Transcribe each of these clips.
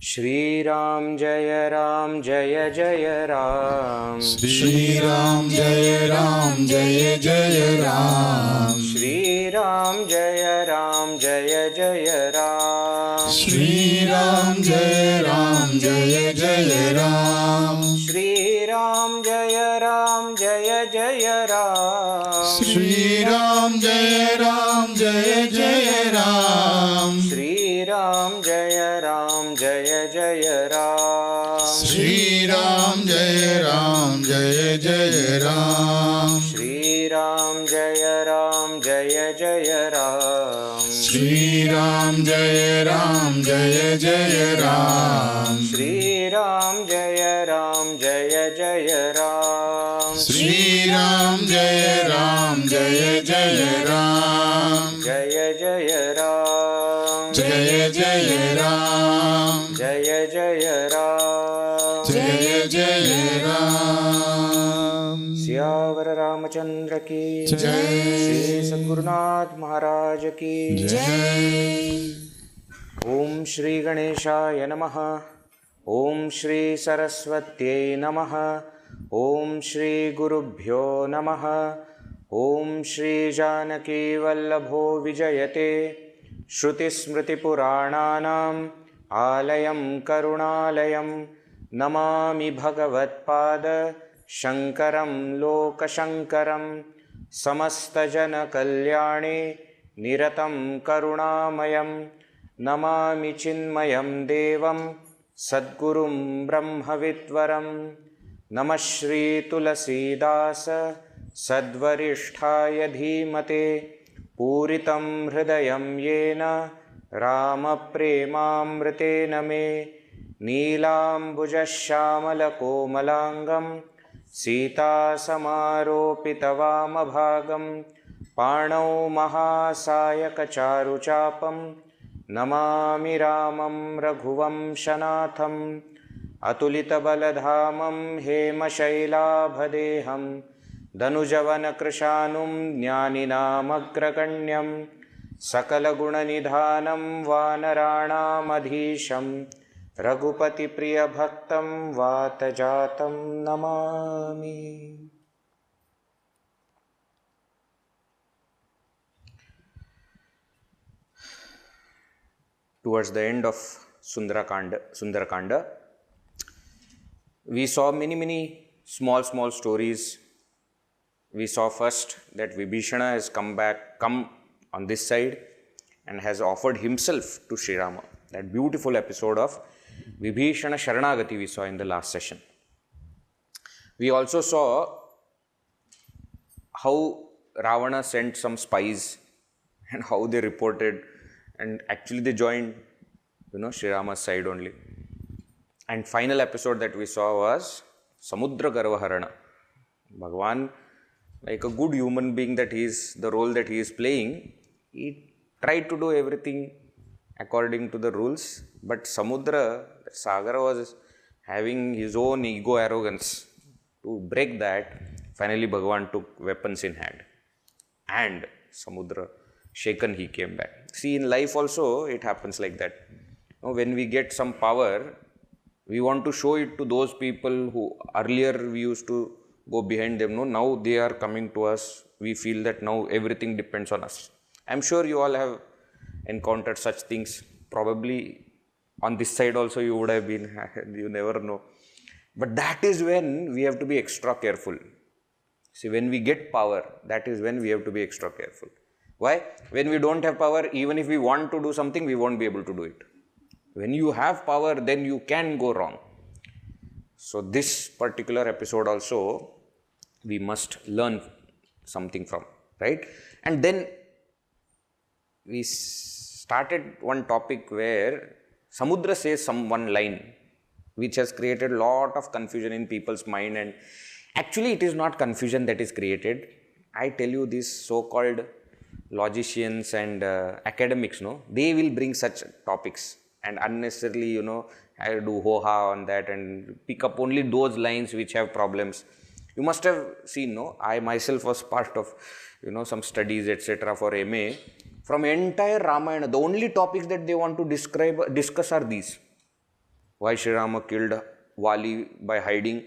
Shri Ram Jaya Ram Jaya Jaya Ram. Shri Ram Jaya Ram Jaya Jaya Ram. Shri Ram Jaya Ram Jaya Jaya Ram. Shri Ram Jaya Ram Jaya Jaya Ram. Shri Ram Jaya Ram Jaya Jaya Ram. Shri Ram Jaya Ram Jaya Jaya Ram. Shri Ram Jaya Ram Jaya Jaya Ram. Shri Ram Jaya Ram Jaya Jaya Ram. Shri Ram Jaya Ram Jaya Jaya Ram. Shri Ram Jaya Ram Jaya Jaya Ram. Shri Ram Jaya Ram Jaya Jaya Ram. Shri Ram Jaya Ram Jaya Jaya Ram. Jaya Jaya Ram. Jaya Jaya Ram. Jaya Jaya Ram. Jaya Jaya Ram. Siyavar Ramachandra ki Jai. Shri Sadgurunath Maharaj ki Jai. Om Shri Ganeshaya Namaha. Om Shri Saraswatyai Namaha. Om Shri Gurubhyo Namaha. Om Shri Janaki Vallabho Vijayate Shruti Smriti Purananam Alayam Karunalayam Namami Bhagavat Pada Shankaram Lokashankaram Samasta Jana Kalyane Niratam Karunamayam Namami Chinmayam Devam Sadgurum Brahmavitvaram Namah Shri Tulsidas Sadvaristhaya Dhimate Puritam Hridayam Yena Rama Premamritena Me Neelambuja Shyamala Komalangam Sita Samaropitavama Bhagam Panau Mahasayaka Charu Chapam Namami Ramam Raghuvam Shanatham Atulita Baladhamam Hema Shailabhadeham Danujavana Krishanum Jnaninamagraganyam Sakala Gunanidhanam Vanaranam Adhisham Raghupati Priya Bhaktam Vatajatam Namami. Towards the end of Sundara Kanda, we saw many small stories. We saw first that Vibhishana has come on this side and has offered himself to Sri Rama. That beautiful episode of Vibhishana Sharanagati we saw in the last session. We also saw how Ravana sent some spies and how they reported, and actually they joined, Sri Rama's side only. And final episode that we saw was Samudra Garvaharana. Bhagavan, like a good human being that he is, the role that he is playing, he tried to do everything according to the rules, but Samudra, Sagara, was having his own ego arrogance. To break that, finally Bhagavan took weapons in hand, and Samudra, shaken, he came back. See, in life also it happens like that. When we get some power, we want to show it to those people who earlier we used to go behind them. No, now they are coming to us. We feel that now everything depends on us. I'm sure you all have encountered such things. Probably on this side also you would have been, you never know. But that is when we have to be extra careful. See, when we get power, that is when we have to be extra careful. Why? When we don't have power, even if we want to do something, we won't be able to do it. When you have power, then you can go wrong. So this particular episode also, we must learn something from, right? And then we started one topic where Samudra says one line which has created a lot of confusion in people's mind, and actually it is not confusion that is created. I tell you, these so-called logicians and academics, they will bring such topics and unnecessarily, I do ho-ha on that and pick up only those lines which have problems. You must have seen, I myself was part of, some studies, etc. for MA. From entire Ramayana, the only topics that they want to discuss are these. Why Sri Rama killed Vali by hiding,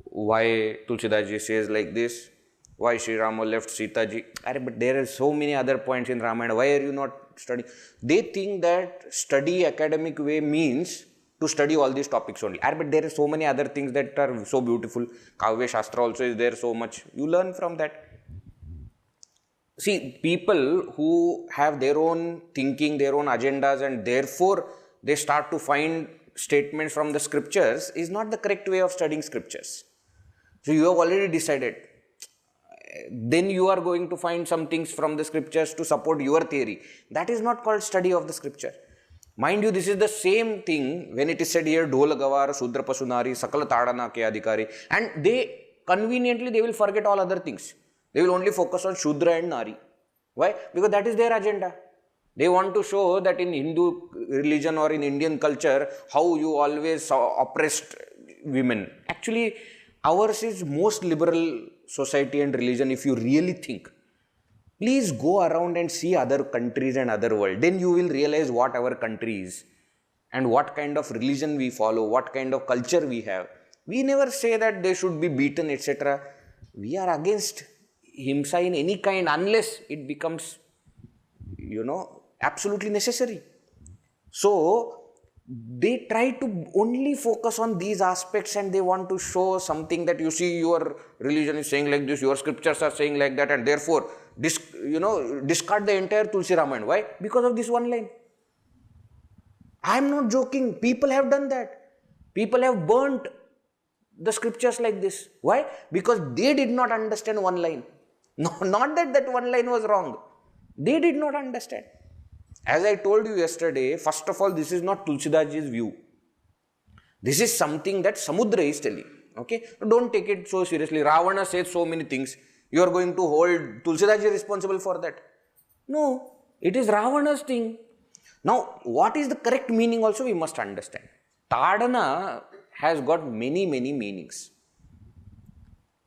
why Tulsidas Ji says like this, why Sri Rama left Sita Ji. But there are so many other points in Ramayana. Why are you not studying? They think that study academic way means to study all these topics only. But there are so many other things that are so beautiful. Kavya Shastra also is there so much. You learn from that. See, people who have their own thinking, their own agendas, and therefore they start to find statements from the scriptures is not the correct way of studying scriptures. So you have already decided. Then you are going to find some things from the scriptures to support your theory. That is not called study of the scripture. Mind you, this is the same thing when it is said here, Dhol Gavar, Sudra Pasunari, Sakala Tadana Ke Adhikari, and they conveniently they will forget all other things. They will only focus on Shudra and Nari. Why? Because that is their agenda. They want to show that in Hindu religion or in Indian culture, how you always oppressed women. Actually, ours is most liberal society and religion if you really think. Please go around and see other countries and other world. Then you will realize what our country is and what kind of religion we follow, what kind of culture we have. We never say that they should be beaten, etc. We are against himsa in any kind unless it becomes, absolutely necessary. So, they try to only focus on these aspects and they want to show something that you see your religion is saying like this, your scriptures are saying like that, and therefore discard the entire Tulsi Ramayana. Why? Because of this one line. I am not joking. People have done that. People have burnt the scriptures like this. Why? Because they did not understand one line. No, not that one line was wrong. They did not understand. As I told you yesterday, first of all, this is not Tulsidas Ji's view. This is something that Samudra is telling. Okay? Don't take it so seriously. Ravana said so many things. You are going to hold Tulsidas Ji responsible for that. No, it is Ravana's thing. Now, what is the correct meaning also we must understand. Tadana has got many meanings.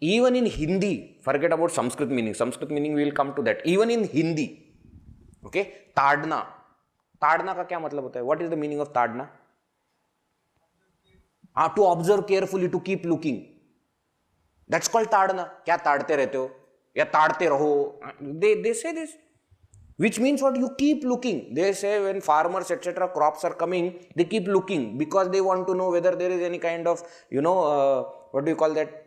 Even in Hindi, forget about Sanskrit meaning. Sanskrit meaning we will come to that. Even in Hindi, okay, ताड़ना का क्या मतलब होता है? What is the meaning of ताड़ना? To observe carefully, to keep looking. That's called ताड़ना. क्या ताड़ते रहते हो? या ताड़ते रहो? They say this, which means what? You keep looking. They say when farmers etc. crops are coming, they keep looking because they want to know whether there is any kind of what do you call that?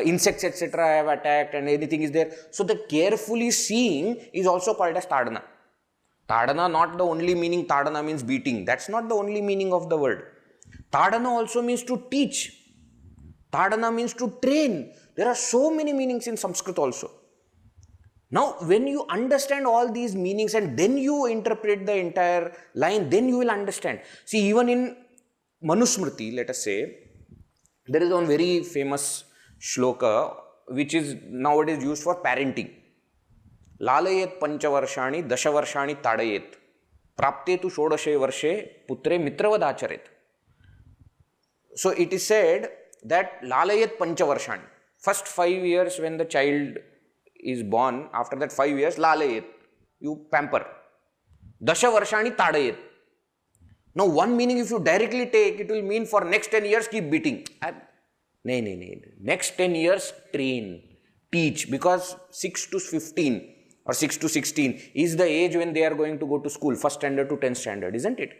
Insects etc. have attacked and anything is there. So the carefully seeing is also called as tadana. Tadana, not the only meaning. Tadana means beating. That's not the only meaning of the word. Tadana also means to teach. Tadana means to train. There are so many meanings in Sanskrit also. Now, when you understand all these meanings and then you interpret the entire line, then you will understand. See, even in Manusmriti, let us say, there is one very famous shloka which is nowadays used for parenting. Lalayet panchavarshani dashavarshani tadayet prapte tu shodashe varshe putre mitravad acharet. So it is said that Lalayet panchavarshani, first 5 years when the child is born, after that 5 years, Lalayet, you pamper. Dashavarshani tadayet. Now one meaning if you directly take, it will mean for next 10 years keep beating. No. Next 10 years train, teach, because 6 to 15 or 6 to 16 is the age when they are going to go to school, first standard to 10th standard, isn't it?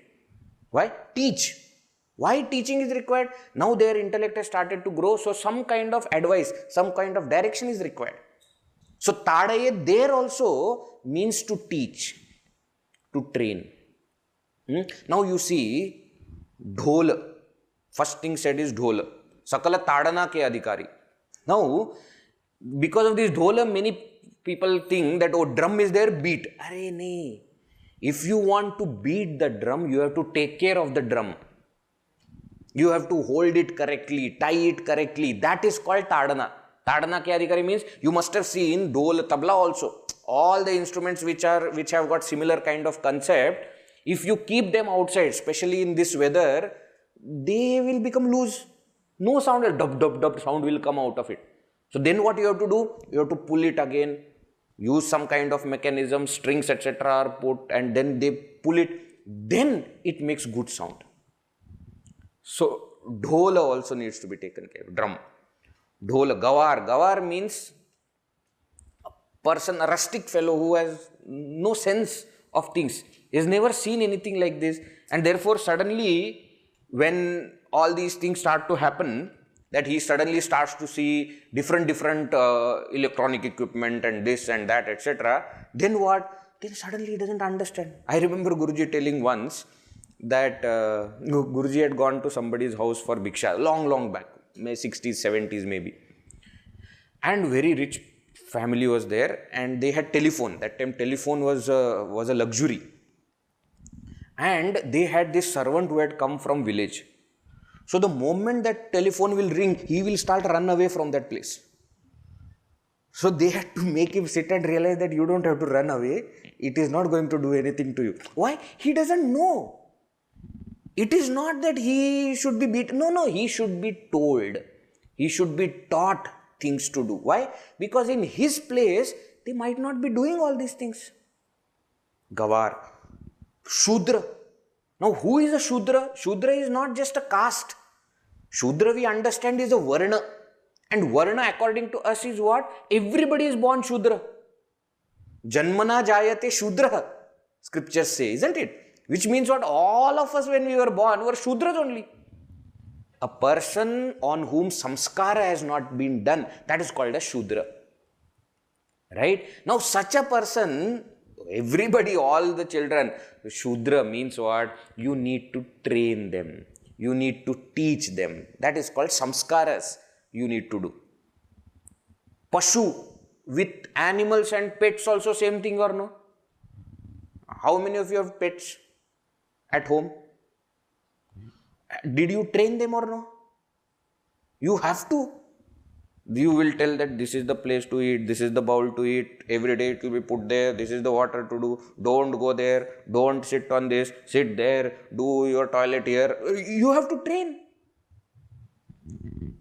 Why? Teach. Why teaching is required? Now their intellect has started to grow, so some kind of advice, some kind of direction is required. So Tadayet there also means to teach, to train. Now you see, Dhol, first thing said is Dhol. Sakala Tadana ke adhikari. Now, because of this Dhola, many people think that, oh, drum is there, beat. Arey nahi. If you want to beat the drum, you have to take care of the drum. You have to hold it correctly, tie it correctly. That is called Tadana. Tadana ke adhikari means you must have seen Dhol, Tabla also. All the instruments which have got similar kind of concept, if you keep them outside, especially in this weather, they will become loose. No sound, dub sound will come out of it. So then what you have to do? You have to pull it again, use some kind of mechanism, strings, etc. are put, and then they pull it, then it makes good sound. So dhola also needs to be taken care of. Drum. Dhola. Gawar. Gawar means a person, a rustic fellow who has no sense of things. He has never seen anything like this, and therefore suddenly when all these things start to happen, that he suddenly starts to see different electronic equipment and this and that, etc. Then what? Then suddenly he doesn't understand. I remember Guruji telling once that Guruji had gone to somebody's house for Bhiksha, long back, May 60s, 70s maybe. And very rich family was there, and they had telephone. That time telephone was a luxury. And they had this servant who had come from village. So the moment that telephone will ring, he will start run away from that place. So they had to make him sit and realize that you don't have to run away. It is not going to do anything to you. Why? He doesn't know. It is not that he should be beaten. No, he should be told. He should be taught things to do. Why? Because in his place, they might not be doing all these things. Gawar. Shudra. Now, who is a Shudra? Shudra is not just a caste. Shudra, we understand, is a Varna. And Varna, according to us, is what? Everybody is born Shudra. Janmana jayate Shudra, scriptures say, isn't it? Which means what? All of us, when we were born, were Shudras only. A person on whom samskara has not been done, that is called a Shudra. Right? Now, such a person, everybody, all the children, Shudra means what? You need to train them. You need to teach them. That is called samskaras you need to do. Pashu, with animals and pets also same thing or no? How many of you have pets at home? Did you train them or no? You have to. You will tell that this is the place to eat, this is the bowl to eat, every day it will be put there, this is the water to do, don't go there, don't sit on this, sit there, do your toilet here. You have to train.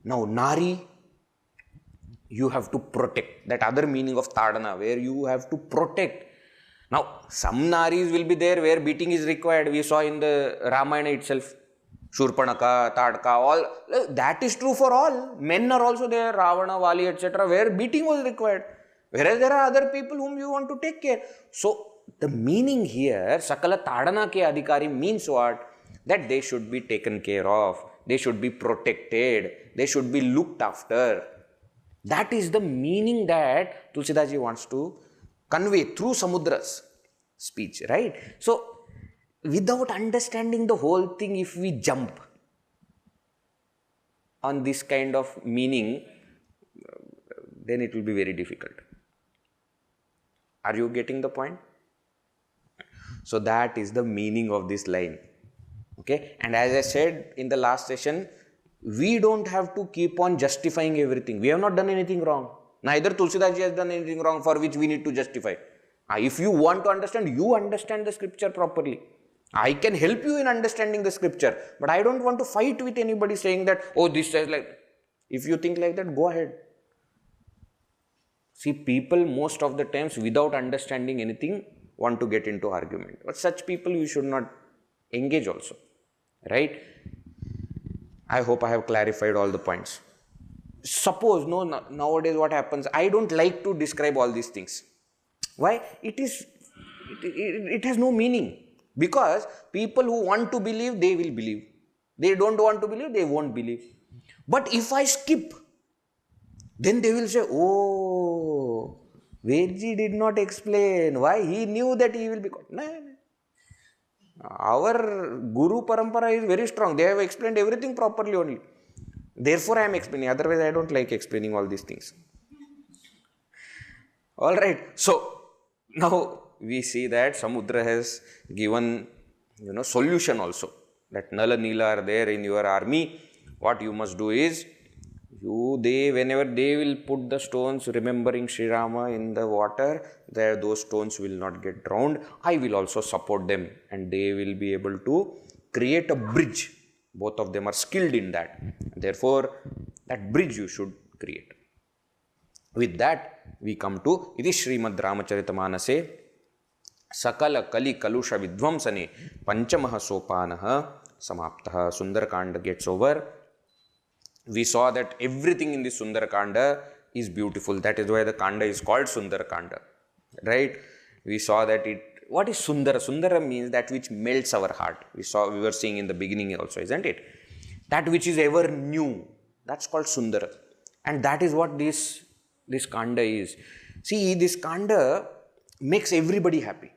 Now, Nari, you have to protect. That other meaning of Tadana, where you have to protect. Now, some Naris will be there where beating is required. We saw in the Ramayana itself. Shurpanaka, Tadka, all. That is true for all. Men are also there, Ravana, Vali, etc., where beating was required. Whereas there are other people whom you want to take care. So, the meaning here, Sakala Tadana ke Adhikari means what? That they should be taken care of. They should be protected. They should be looked after. That is the meaning that Tulsidas Ji wants to convey through Samudra's speech, right? So, without understanding the whole thing, if we jump on this kind of meaning, then it will be very difficult. Are you getting the point? So that is the meaning of this line. Okay, and as I said in the last session, we don't have to keep on justifying everything. We have not done anything wrong. Neither Tulsidas Ji has done anything wrong for which we need to justify. If you want to understand, you understand the scripture properly. I can help you in understanding the scripture, but I don't want to fight with anybody saying that, oh, this says like, if you think like that, go ahead. See, people most of the times without understanding anything want to get into argument. But such people you should not engage also, right? I hope I have clarified all the points. Suppose, nowadays what happens, I don't like to describe all these things. Why? It has no meaning. Because people who want to believe, they will believe. They don't want to believe, they won't believe. But if I skip, then they will say, oh, Vedji did not explain. Why? He knew that he will be caught. No. Our Guru Parampara is very strong. They have explained everything properly only. Therefore, I am explaining. Otherwise, I don't like explaining all these things. Alright. So, now we see that Samudra has given, solution also. That Nala Nila are there in your army. What you must do is, whenever they will put the stones remembering Sri Rama in the water, those stones will not get drowned. I will also support them and they will be able to create a bridge. Both of them are skilled in that. Therefore, that bridge you should create. With that, we come to Iti Srimad Ramacharitamanase Sakala Kali Kalusha Vidvamsane Panchamaha Sopanaha Samaptaha. Sundarakanda gets over. We saw that everything in the Sundarakanda is beautiful. That is why the Kanda is called Sundarakanda. Right? We saw that what is Sundara? Sundara means that which melts our heart. We were seeing in the beginning also, isn't it? That which is ever new. That's called Sundara. And that is what this Kanda is. See, this Kanda makes everybody happy.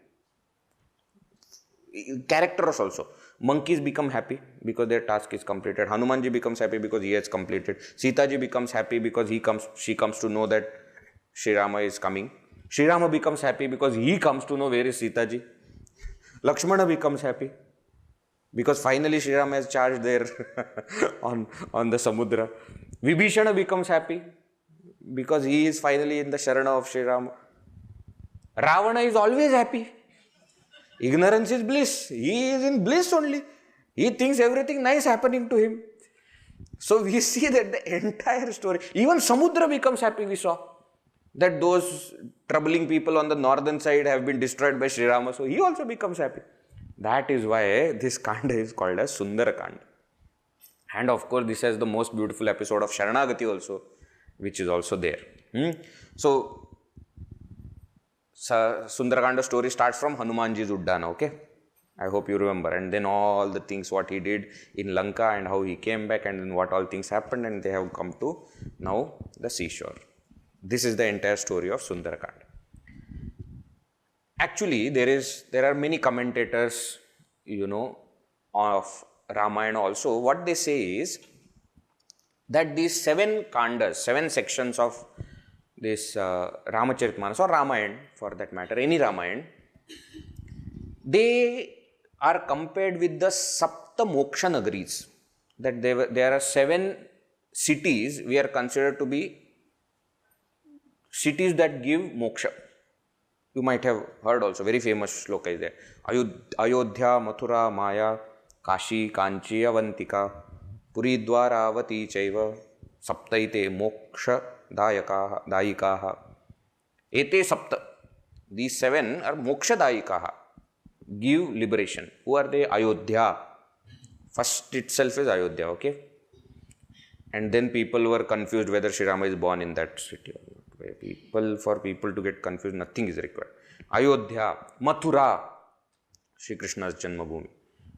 Characters also. Monkeys become happy because their task is completed. Hanumanji becomes happy because he has completed. Sitaji becomes happy because she comes to know that Sri Rama is coming. Sri Rama becomes happy because he comes to know where is Sitaji. Lakshmana becomes happy because finally Sri Rama has charged there on the Samudra. Vibhishana becomes happy because he is finally in the Sharana of Sri Rama. Ravana is always happy. Ignorance is bliss. He is in bliss only. He thinks everything nice happening to him. So we see that the entire story, even Samudra becomes happy, we saw. That those troubling people on the northern side have been destroyed by Sri Rama. So he also becomes happy. That is why this Kanda is called as Sundara Kanda. And of course, this has the most beautiful episode of Sharanagati also, which is also there. So, Sundarakanda story starts from Hanumanji's Uddana, okay? I hope you remember. And then all the things what he did in Lanka and how he came back and then what all things happened and they have come to now the seashore. This is the entire story of Sundarakanda. Actually, there are many commentators, of Ramayana also. What they say is that these 7 Kandas, 7 sections of this Ramacharitmanas or Ramayana for that matter, any Ramayana, they are compared with the Sapta Moksha Nagaris. That there are 7 cities we are considered to be cities that give moksha. You might have heard also, very famous shloka is there. Ayodhya, Mathura, Maya, Kashi, Kanchi, Avantika, Puri, Dwara, Avati, Chaiva, Saptaite, Moksha, Dayikaha. Ete Sapta. These 7 are Moksha Dayikaha. Give liberation. Who are they? Ayodhya. First itself is Ayodhya, okay? And then people were confused whether Sri Rama is born in that city or not. For people to get confused, nothing is required. Ayodhya, Mathura, Shri Krishna's Janmabhumi.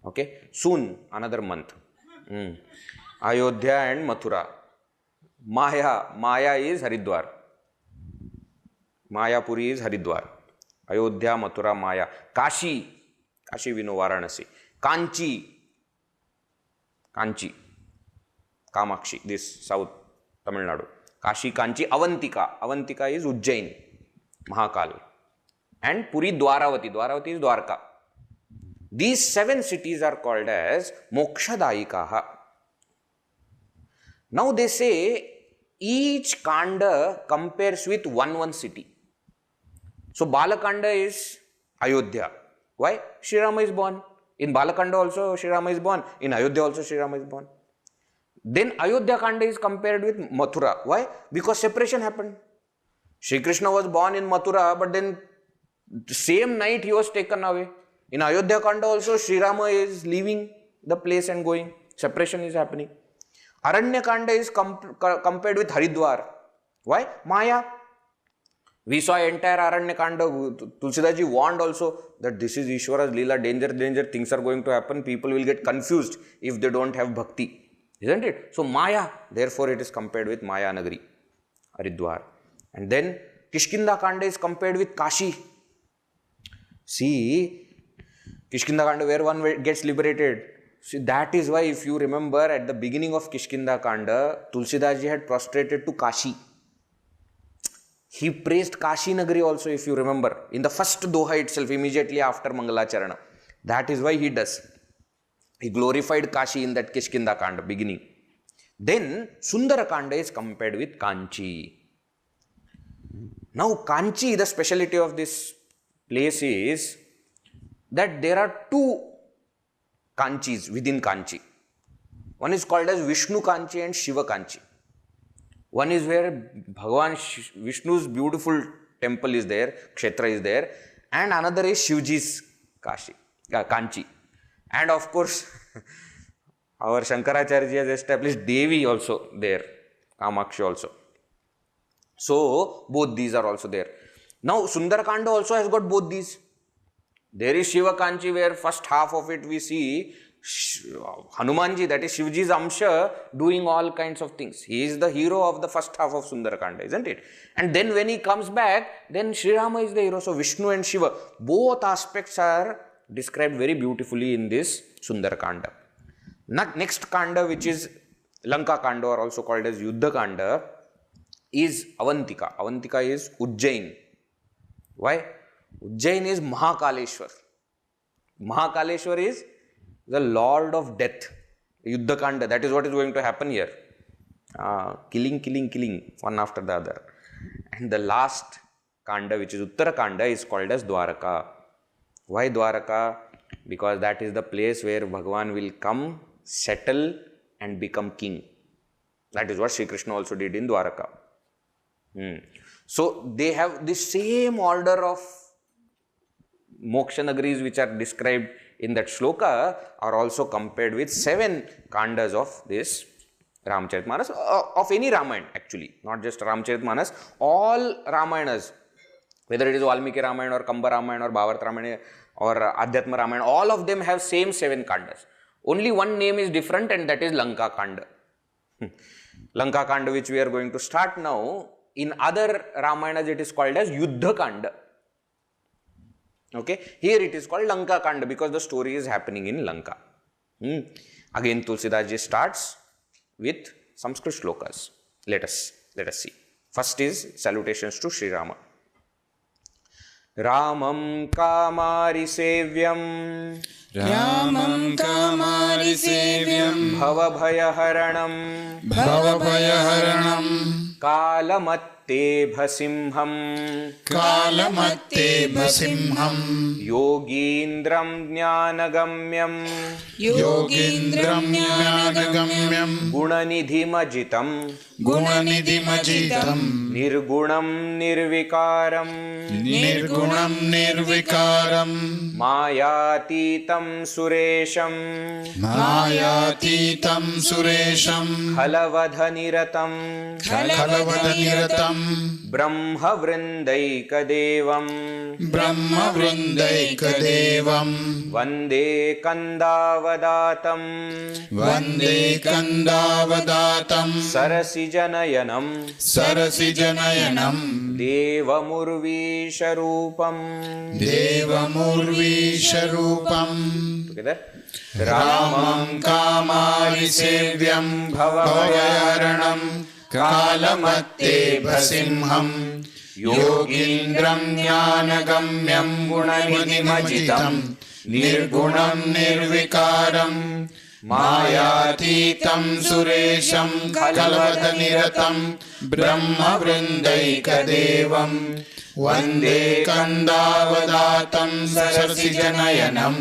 Okay? Soon, another month. Ayodhya and Mathura. Maya is Haridwar. Mayapuri is Haridwar. Ayodhya, Mathura, Maya. Kashi we know, Varanasi. Kanchi, Kamakshi, this South Tamil Nadu. Kashi, Kanchi, Avantika is Ujjain, Mahakal. And Puri, Dwaravati is Dwarka. These 7 cities are called as Mokshadayikaha. Now they say each Kanda compares with one city. So Balakanda is Ayodhya. Why? Sri Rama is born. In Balakanda also Sri Rama is born. In Ayodhya also Sri Rama is born. Then Ayodhya Kanda is compared with Mathura. Why? Because separation happened. Shri Krishna was born in Mathura, but then the same night he was taken away. In Ayodhya Kanda also Sri Rama is leaving the place and going. Separation is happening. Aranya Kanda is compared with Haridwar. Why? Maya. We saw entire Aranya Kanda. Tulsidas Ji warned also that this is Ishwara's Leela, danger, things are going to happen. People will get confused if they don't have bhakti. Isn't it? So Maya, therefore it is compared with Maya Nagari, Haridwar. And then Kishkinda Kanda is compared with Kashi. See, Kishkinda Kanda where one gets liberated. See, that is why if you remember at the beginning of Kishkinda Kanda, Tulsidas Ji had prostrated to Kashi. He praised Kashi Nagari also, if you remember, in the first Doha itself, immediately after Mangalacharana. That is why he does. He glorified Kashi in that Kishkinda Kanda beginning. Then Sundara Kanda is compared with Kanchi. Now Kanchi, the speciality of this place is that there are 2 Kanchis within Kanchi. One is called as Vishnu Kanchi and Shiva Kanchi. One is where Bhagavan Vishnu's beautiful temple is there, Kshetra is there, and another is Shivji's Kanchi. And of course, our Shankaracharya has established Devi also there, Kamakshi also. So, both these are also there. Now, Sundarakanda also has got both these. There is Shiva Kanchi, where first half of it we see Hanumanji, that is Shivji's Amsha, doing all kinds of things. He is the hero of the first half of Sundarakanda, isn't it? And then when he comes back, then Sri Rama is the hero. So Vishnu and Shiva, both aspects are described very beautifully in this Sundarakanda. Next Kanda, which is Lanka Kanda, or also called as Yuddha Kanda, is Avantika. Avantika is Ujjain. Why? Ujjain is Mahakaleshwar. Mahakaleshwar is the Lord of Death. Yuddha Kanda, that is what is going to happen here. Killing, one after the other. And the last Kanda, which is Uttara Kanda, is called as Dwaraka. Why Dwaraka? Because that is the place where Bhagavan will come, settle and become king. That is what Sri Krishna also did in Dwaraka. So they have the same order of moksha nagaris which are described in that shloka are also compared with 7 Kandas of this Ramcharitmanas, of any Ramayana actually, not just Ramcharitmanas, all Ramayanas, whether it is Valmiki Ramayana or Kamba Ramayana or Bhavarata Ramayana or Adhyatma Ramayana, all of them have same 7 Kandas. Only one name is different, and that is Lanka Kanda. Lanka Kanda, which we are going to start now, in other Ramayanas it is called as Yuddha Kanda. Okay, here it is called Lanka Kanda because the story is happening in Lanka. Again, Tulsidas Ji starts with Sanskrit shlokas. Let us see. First is Salutations to Sri Rama. Ramam Kamari Sevyam, Ramam Kamari Sevyam, Bhavabhayaharanam, Bhavabhayaharanam, Kalamatte Bhasimham, Kalamatte Bhasimham, Yogindram Jnanagamyam, Yogindram Jnanagamyam, Gunanidhimajitam, Gunanidhimajitam, Nirgunam Nirvikaram, Nirgunam Nirvikaram, Mayatitam Suresham, Mayatitam Suresham, Khalavadhaniratam, Khalavadhaniratam, Brahma Vrindaikadevam, Brahma Vrindaikadevam, Vande Kandavadatam, Vande Kandavadatam, Sarasijanayanam, Sarasijanayanam, Devamurvisharupam. Devamurvisharupam. Together. Ramam Kamari Sevyam, Bhavavayaranam, Kalamatte Bhasimham, Yogindram Jnanagamyam, Gunanidhimajitam, Nirgunam Nirvikaram, Mayatitam Suresham, Kalavadhaniratam, Brahma Vrindaikadevam, Vande Kandavadatam, Sarasijanayanam,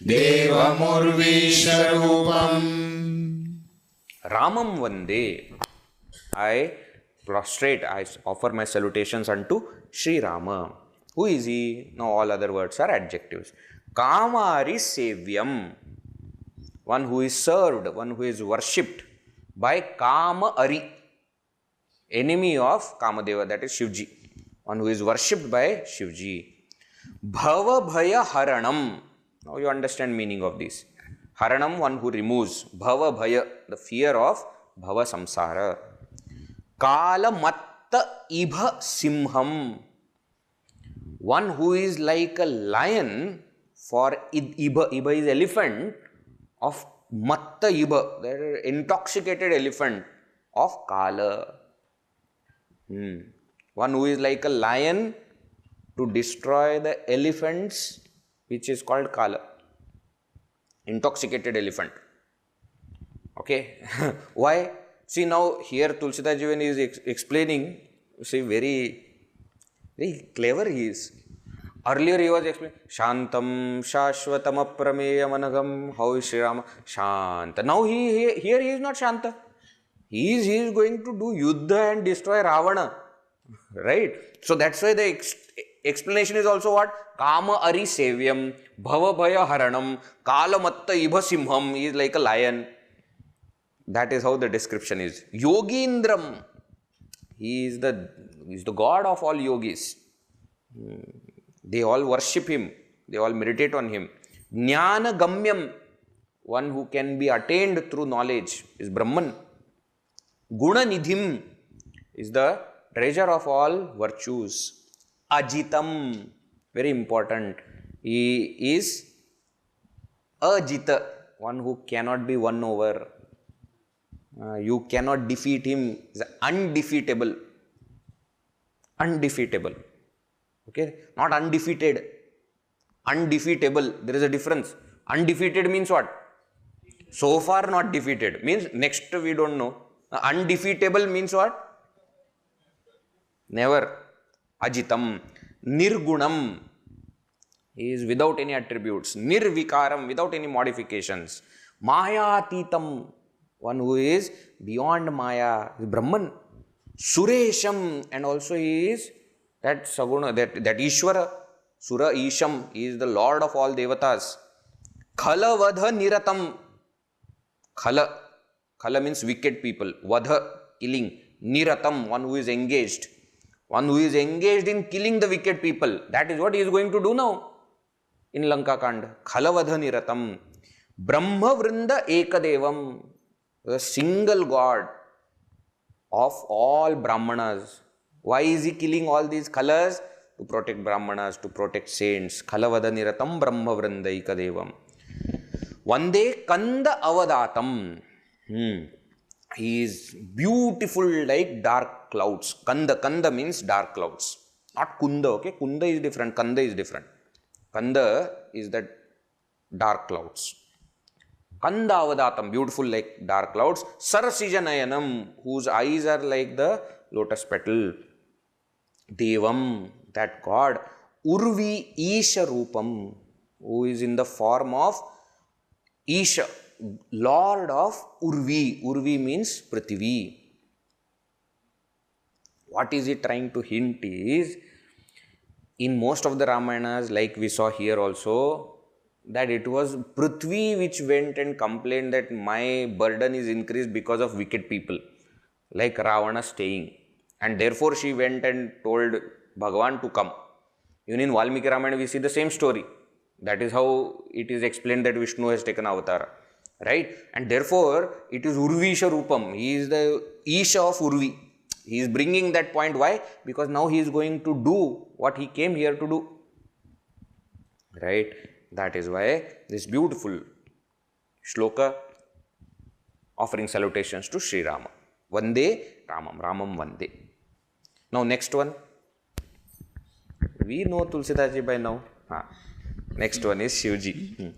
Devamurvisharupam. Ramam Vande. I prostrate, I offer my salutations unto Sri Rama. Who is he? Now all other words are adjectives. Kamari Sevyam. One who is served, one who is worshipped by Kama Ari, enemy of Kamadeva, that is Shivji. One who is worshipped by Shivji. Bhava Bhaya Haranam. Now you understand meaning of this. Haranam, one who removes. Bhava Bhaya, the fear of Bhava Samsara. Kala Matta Ibha Simham. One who is like a lion for Ibha. Ibha is elephant of Matta Ibha, the intoxicated elephant of Kala. One who is like a lion to destroy the elephants, which is called Kala. Intoxicated elephant. Okay. Why? See, now here Tulsidas Ji is explaining, see, very clever he is. Earlier he was explaining Shantam Shashvatam Aprameyam Anagam. How is Sri Rama? Shanta. Now here he is not Shanta. He is going to do yuddha and destroy Ravana. Right? So that's why the explanation is also what? Kama ari sevyam, bhava bhaya haranam, kalamatta ibha simham. He is like a lion. That is how the description is. Yogindram. He is the god of all yogis. They all worship him. They all meditate on him. Jnana gamyam. One who can be attained through knowledge is Brahman. Guna nidhim is the treasure of all virtues. Ajitam, very important. He is ajita, one who cannot be won over. You cannot defeat him. He is undefeatable. Undefeatable. Okay? Not undefeated. Undefeatable. There is a difference. Undefeated means what? So far not defeated. Means next we don't know. Undefeatable means what? Never. Ajitam. Nirgunam. He is without any attributes. Nirvikaram, without any modifications. Mayatitam. One who is beyond Maya. Brahman. Suresham. And also he is that Saguna, that Ishvara. Sura Isham. He is the Lord of all Devatas. Khala vadha niratam. Khala. Khala means wicked people. Vadha, killing. Niratam, one who is engaged. One who is engaged in killing the wicked people. That is what he is going to do now in Lanka Kanda. Khala vadha niratam. Brahma vrinda ekadevam. The single God of all Brahmanas. Why is he killing all these Khalas? To protect Brahmanas, to protect saints. Khala vadha niratam Brahma vrinda ekadevam. Vande Kanda avadatam. He is beautiful like dark clouds. Kanda means dark clouds. Not Kunda, okay? Kunda is different. Kanda is different. Kanda is that dark clouds. Kanda avadatam, beautiful like dark clouds. Sarasijanayanam, whose eyes are like the lotus petal. Devam, that God. Urvi Isha Rupam, who is in the form of Isha, Lord of Urvi. Urvi means Prithvi. What is he trying to hint is, in most of the Ramayanas, like we saw here also, that it was Prithvi which went and complained that my burden is increased because of wicked people, like Ravana staying. And therefore she went and told Bhagavan to come. Even in Valmiki Ramayana we see the same story. That is how it is explained that Vishnu has taken avatar. Right? And therefore, it is Urvi Isha Rupam. He is the Isha of Urvi. He is bringing that point. Why? Because now he is going to do what he came here to do. Right? That is why this beautiful shloka offering salutations to Sri Rama. Vande Ramam. Ramam Vande. Now next one. We know Tulsidas Ji by now. Next one is Shivji.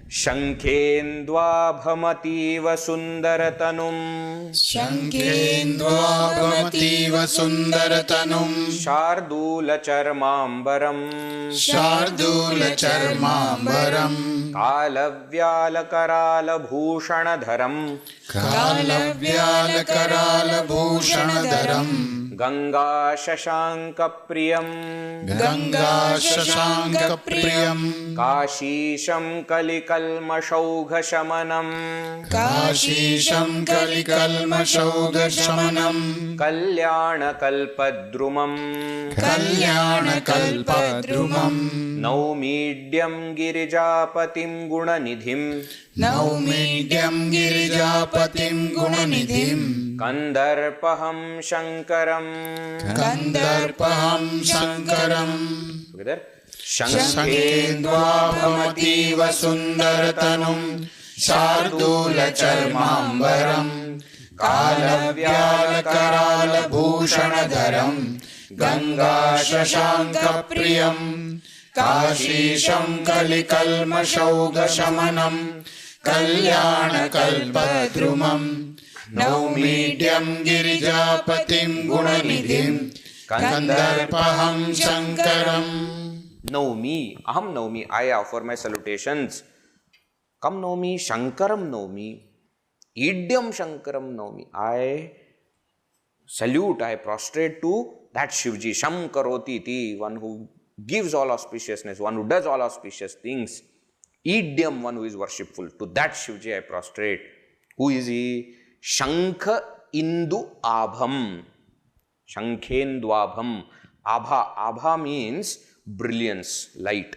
Shankhendva bhamativa sundaratanum. Shankhendva bhamativa sundaratanum. Shardula charmambaram. Shardula charmambaram. Kalavyala karala bhushanadharam. Kalavyala karala bhushanadharam. Ganga Shashanka Priyam. Ganga Shashanka Priyam. Kashisham Kalikalma Shaugha Shamanam. Kashisham Kalikalma Shaugha Shamanam. Kalyana Kalpadrumam. Kalyana Kalpadrumam. Naumidyam Girijapatim Gunanidhim. Naumidyam Girijapatim Gunanidhim. Kandarpaham Shankaram. Kandarpaham Shankaram. Together. Shankhendva bhamativa sundaratanum. Shardula charmambaram. Kalavyala karala bhushanadharam. Ganga Shashanka Priyam. Kashisham Kalikalma Shaugha Shamanam. Kalyana Kalpadrumam. Naumidyam Girijapatim Gunanidhim. Kandarpaham Shankaram. Naumi, Aham Naumi, I offer my salutations. Come Naumi, Shankaram Naumi. Idyam Shankaram Naumi. I salute, I prostrate to that Shivji. Sham Karoti Iti, one who gives all auspiciousness, one who does all auspicious things. Idyam, one who is worshipful. To that Shivji I prostrate. Who is he? Shankha Indu Abham. Shankhendwabham. Abha. Abha means brilliance, light.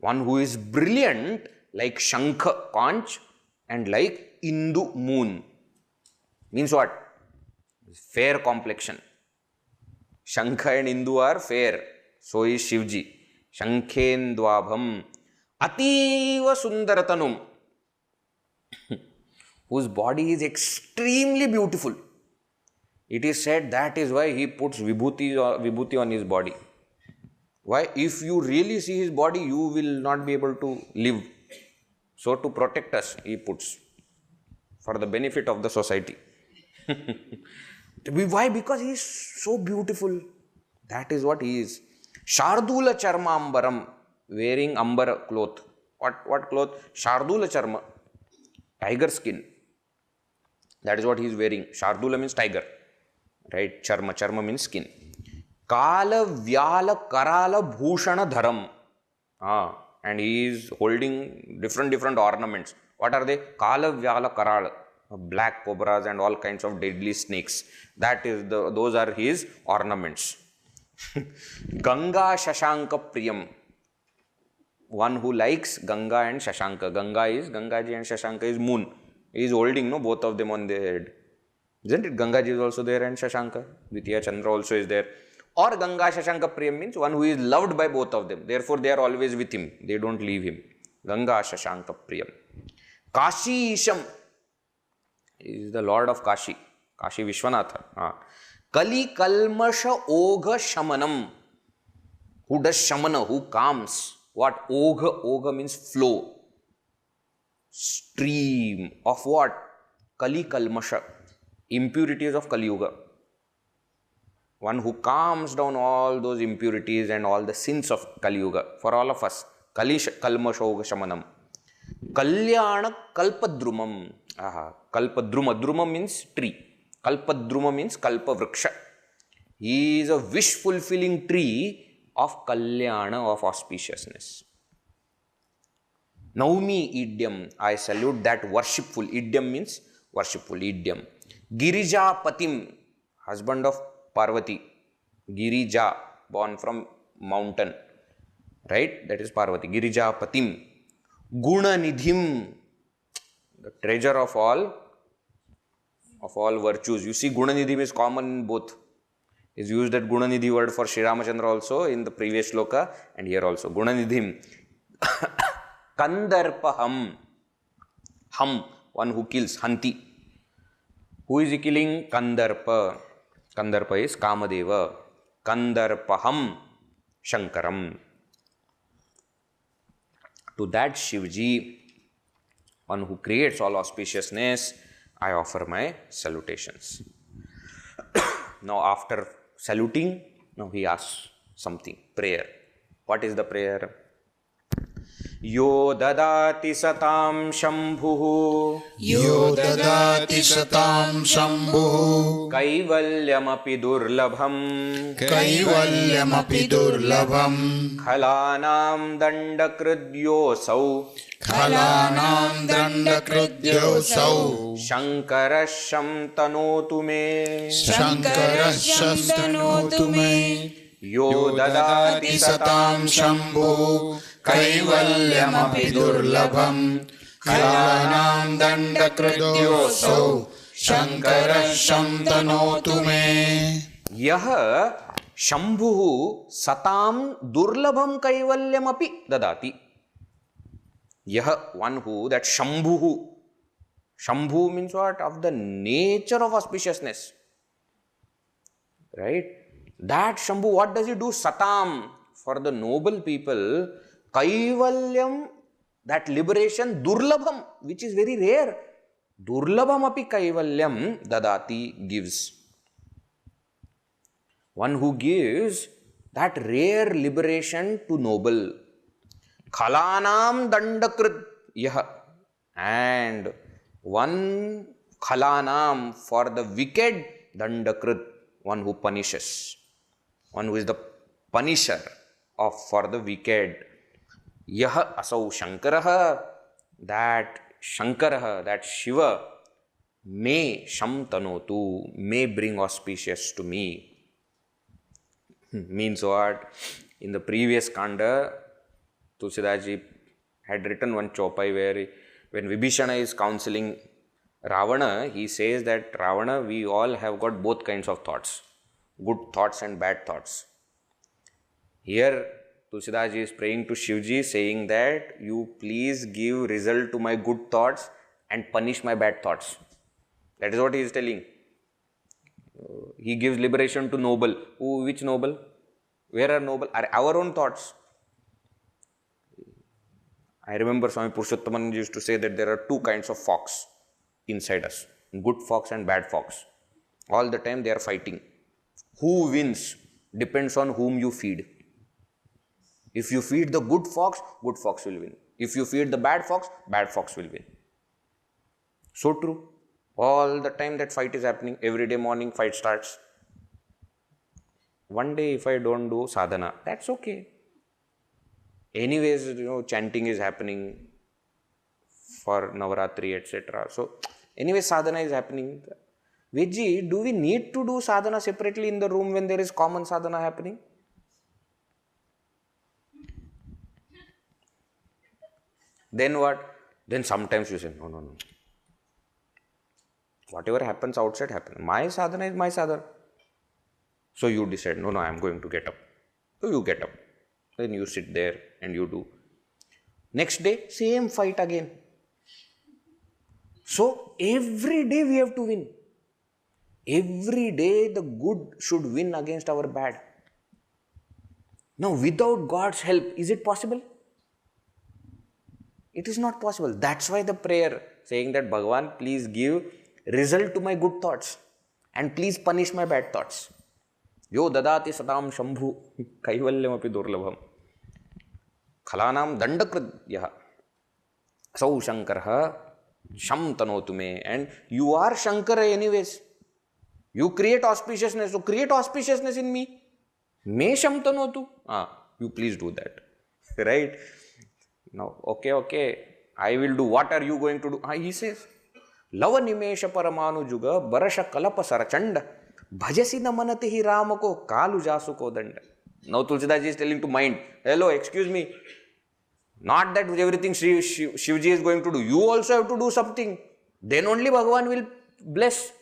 One who is brilliant like Shankha, conch, and like Indu, moon. Means what? Fair complexion. Shankha and Indu are fair. So is Shivji. Shankhendwabham. Ativa Sundaratanum. Whose body is extremely beautiful. It is said that is why he puts vibhuti on his body. Why? If you really see his body, you will not be able to live. So to protect us, he puts. For the benefit of the society. Why? Because he is so beautiful. That is what he is. Shardula charma ambaram. Wearing ambara cloth. What cloth? Shardula charma. Tiger skin. That is what he is wearing. Shardula means tiger. Right? Charma. Charma means skin. Kala Vyala Karala Bhushana Dharam. And he is holding different ornaments. What are they? Kala Vyala Karala. Black cobras and all kinds of deadly snakes. Those are his ornaments. Ganga Shashanka Priyam. One who likes Ganga and Shashanka. Gangaji and Shashanka is moon. He is holding both of them on their head. Isn't it? Gangaji is also there and Shashanka. Dvitiya Chandra also is there. Or Ganga Shashanka Priyam means one who is loved by both of them. Therefore, they are always with him. They don't leave him. Ganga Shashanka Priyam. Kashi Isham is the Lord of Kashi. Kashi Vishwanatha. Kali Kalmasha Ogha Shamanam. Who does Shamana? Who calms? What? Ogha. Ogha means flow. Stream of what? Kali Kalmasha. Impurities of Kali Yuga. One who calms down all those impurities and all the sins of Kali Yuga for all of us. Kalmasha Ogha Shamanam. Kalyana Kalpadrumam. Kalpadruma. Druma means tree. Kalpadruma means Kalpa Vriksha. He is a wish-fulfilling tree of Kalyana, of auspiciousness. Naumi Idyam. I salute that worshipful. Idyam means worshipful. Idyam. Girija Patim. Husband of Parvati. Girija. Born from mountain. Right? That is Parvati. Girija Patim. Guna Nidhim. The treasure of all virtues. You see, Gunanidhi is common in both. Is used that Gunanidhi word for Sri Ramachandra also in the previous shloka and here also. Gunanidhim. Kandarpaham. Ham, one who kills. Hanti. Who is he killing? Kandarpa. Kandarpa is Kamadeva. Kandarpaham Shankaram. To that Shivji, one who creates all auspiciousness, I offer my salutations. Now after saluting, now he asks something, prayer. What is the prayer? Yo dadati satam shambhuhu. Yo dadati satam shambhuhu. Kaivalyamapi durlabham. Kaivalyamapi durlabham. Khalanam dandakrudyosav. Khalanam dandakrudyosav. Shankarasham tanotu me. Shankarasham tanotu me. Yo dadati satam shambhu. Kaivalyamapi durlabham. Khalanam dandakrudyosav. Shankarasham tanotu me. Yah shambhuhu satam durlabham kaivalyamapi dadati. Yah, one who, that shambhuhu. Shambhu means what? Of the nature of auspiciousness. Right? That Shambhu, what does he do? Satam. For the noble people, Kaivalyam, that liberation, Durlabham, which is very rare. Durlabham api Kaivalyam dadati, gives. One who gives that rare liberation to noble. Khalanam dandakrit yah. And one khalanam, for the wicked, dandakrit, one who punishes, one who is the punisher of for the wicked. Yah asau shankaraha, that shankaraha, that Shiva, may shamtanotu, may bring auspicious to me. Means what? In the previous Kanda, Tulsidas Ji had written one chopai where when Vibhishana is counseling Ravana, he says that Ravana, we all have got both kinds of thoughts, good thoughts and bad thoughts. Here Tulsidas Ji is praying to Shivji, saying that you please give result to my good thoughts and punish my bad thoughts. That is what he is telling. He gives liberation to noble. Who? Which noble? Where are noble? Are our own thoughts. I remember Swami Purushottamana used to say that there are two kinds of fox inside us. Good fox and bad fox. All the time they are fighting. Who wins depends on whom you feed. If you feed the good fox will win. If you feed the bad fox will win. So true. All the time that fight is happening. Every day morning fight starts. One day if I don't do sadhana, that's okay. Anyways, chanting is happening for Navaratri, etc. So, anyway, sadhana is happening. Vedji, do we need to do sadhana separately in the room when there is common sadhana happening? Then what? Then sometimes you say, no. Whatever happens outside happens. My sadhana is my sadhana. So you decide, no, I am going to get up. So you get up. Then you sit there and you do. Next day, same fight again. So every day we have to win. Every day the good should win against our bad. Now, without God's help, is it possible? It is not possible. That's why the prayer saying that Bhagavan, please give result to my good thoughts and please punish my bad thoughts. Yo dadati sadam shambhu kaivalyam api durlabham khalanam dandakridyah sau shankarah sham tanotu me. And you are Shankara anyways. You create auspiciousness. So create auspiciousness in me. Me sham tanotu. You please do that. Right? Now, okay. I will do. What are you going to do? He says, Lava nimesha paramanu juga barasha kalapa sarachanda bhajasi namanati hi ramako kalu jasu ko danda. Now Tulsidas Ji is telling to mind, hello, excuse me. Not that everything Shivji is going to do. You also have to do something. Then only Bhagavan will bless.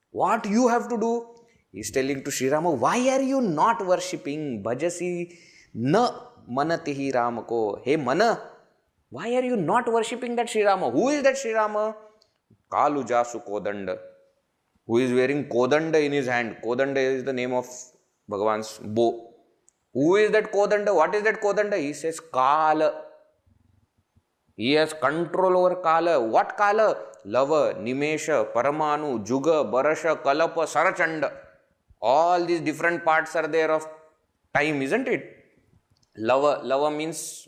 What you have to do? He is telling to Sri Rama, why are you not worshipping? Bhajasi na manatihi ramako. Hey Mana, why are you not worshipping that Sri Rama? Who is that Sri Rama? Kalu jasu kodanda. Who is wearing kodanda in his hand. Kodanda is the name of Bhagavan's bow. Who is that kodanda? What is that kodanda? He says Kala. He has control over Kala. What Kala? Lava, Nimesha, Paramanu, Juga, Barasha, Kalapa, Sarachanda. All these different parts are there of time, isn't it? Lava means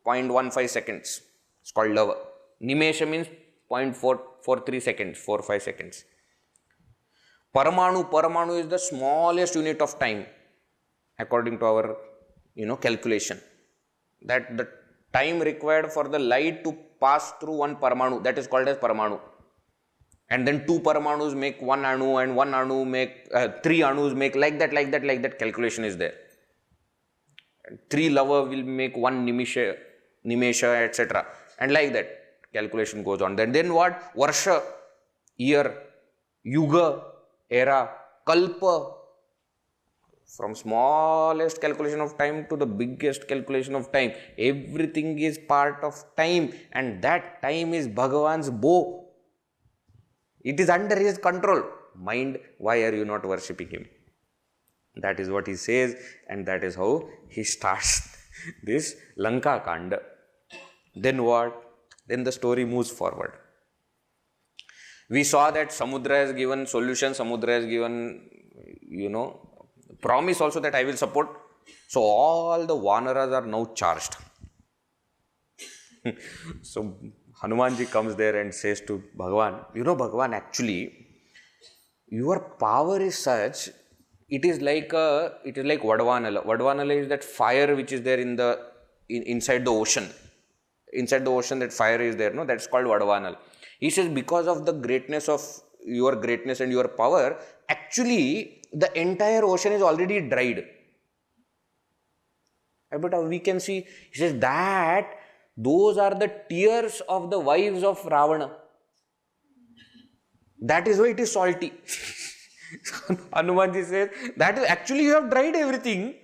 0.15 seconds. It's called Lava. Nimesha means 0.443 seconds, 4-5 seconds. Paramanu is the smallest unit of time according to our calculation. That the time required for the light to pass through one Paramanu, that is called as Paramanu. And then 2 Paramanus make 1 Anu, and 1 Anu make 3 Anus make like that calculation is there. 3 Lava will make 1 Nimesha, etc. And like that calculation goes on. Then what? Varsha, year, Yuga, era, Kalpa. From smallest calculation of time to the biggest calculation of time. Everything is part of time, and that time is Bhagavan's bow. It is under his control. Mind, why are you not worshipping him? That is what he says, and that is how he starts this Lanka Kanda. Then what? Then the story moves forward. We saw that Samudra has given solution, Samudra has given, promise also that I will support. So all the Vanaras are now charged. So Hanumanji comes there and says to Bhagavan, Bhagavan, actually, your power is such, it is like Vadavanala. Vadavanala is that fire which is there inside the ocean. Inside the ocean, that fire is there, no? That's called Vadavanal. He says, because of the greatness of your greatness and your power, actually, the entire ocean is already dried. But we can see, he says that those are the tears of the wives of Ravana. That is why it is salty. Hanumanji says, that is actually you have dried everything.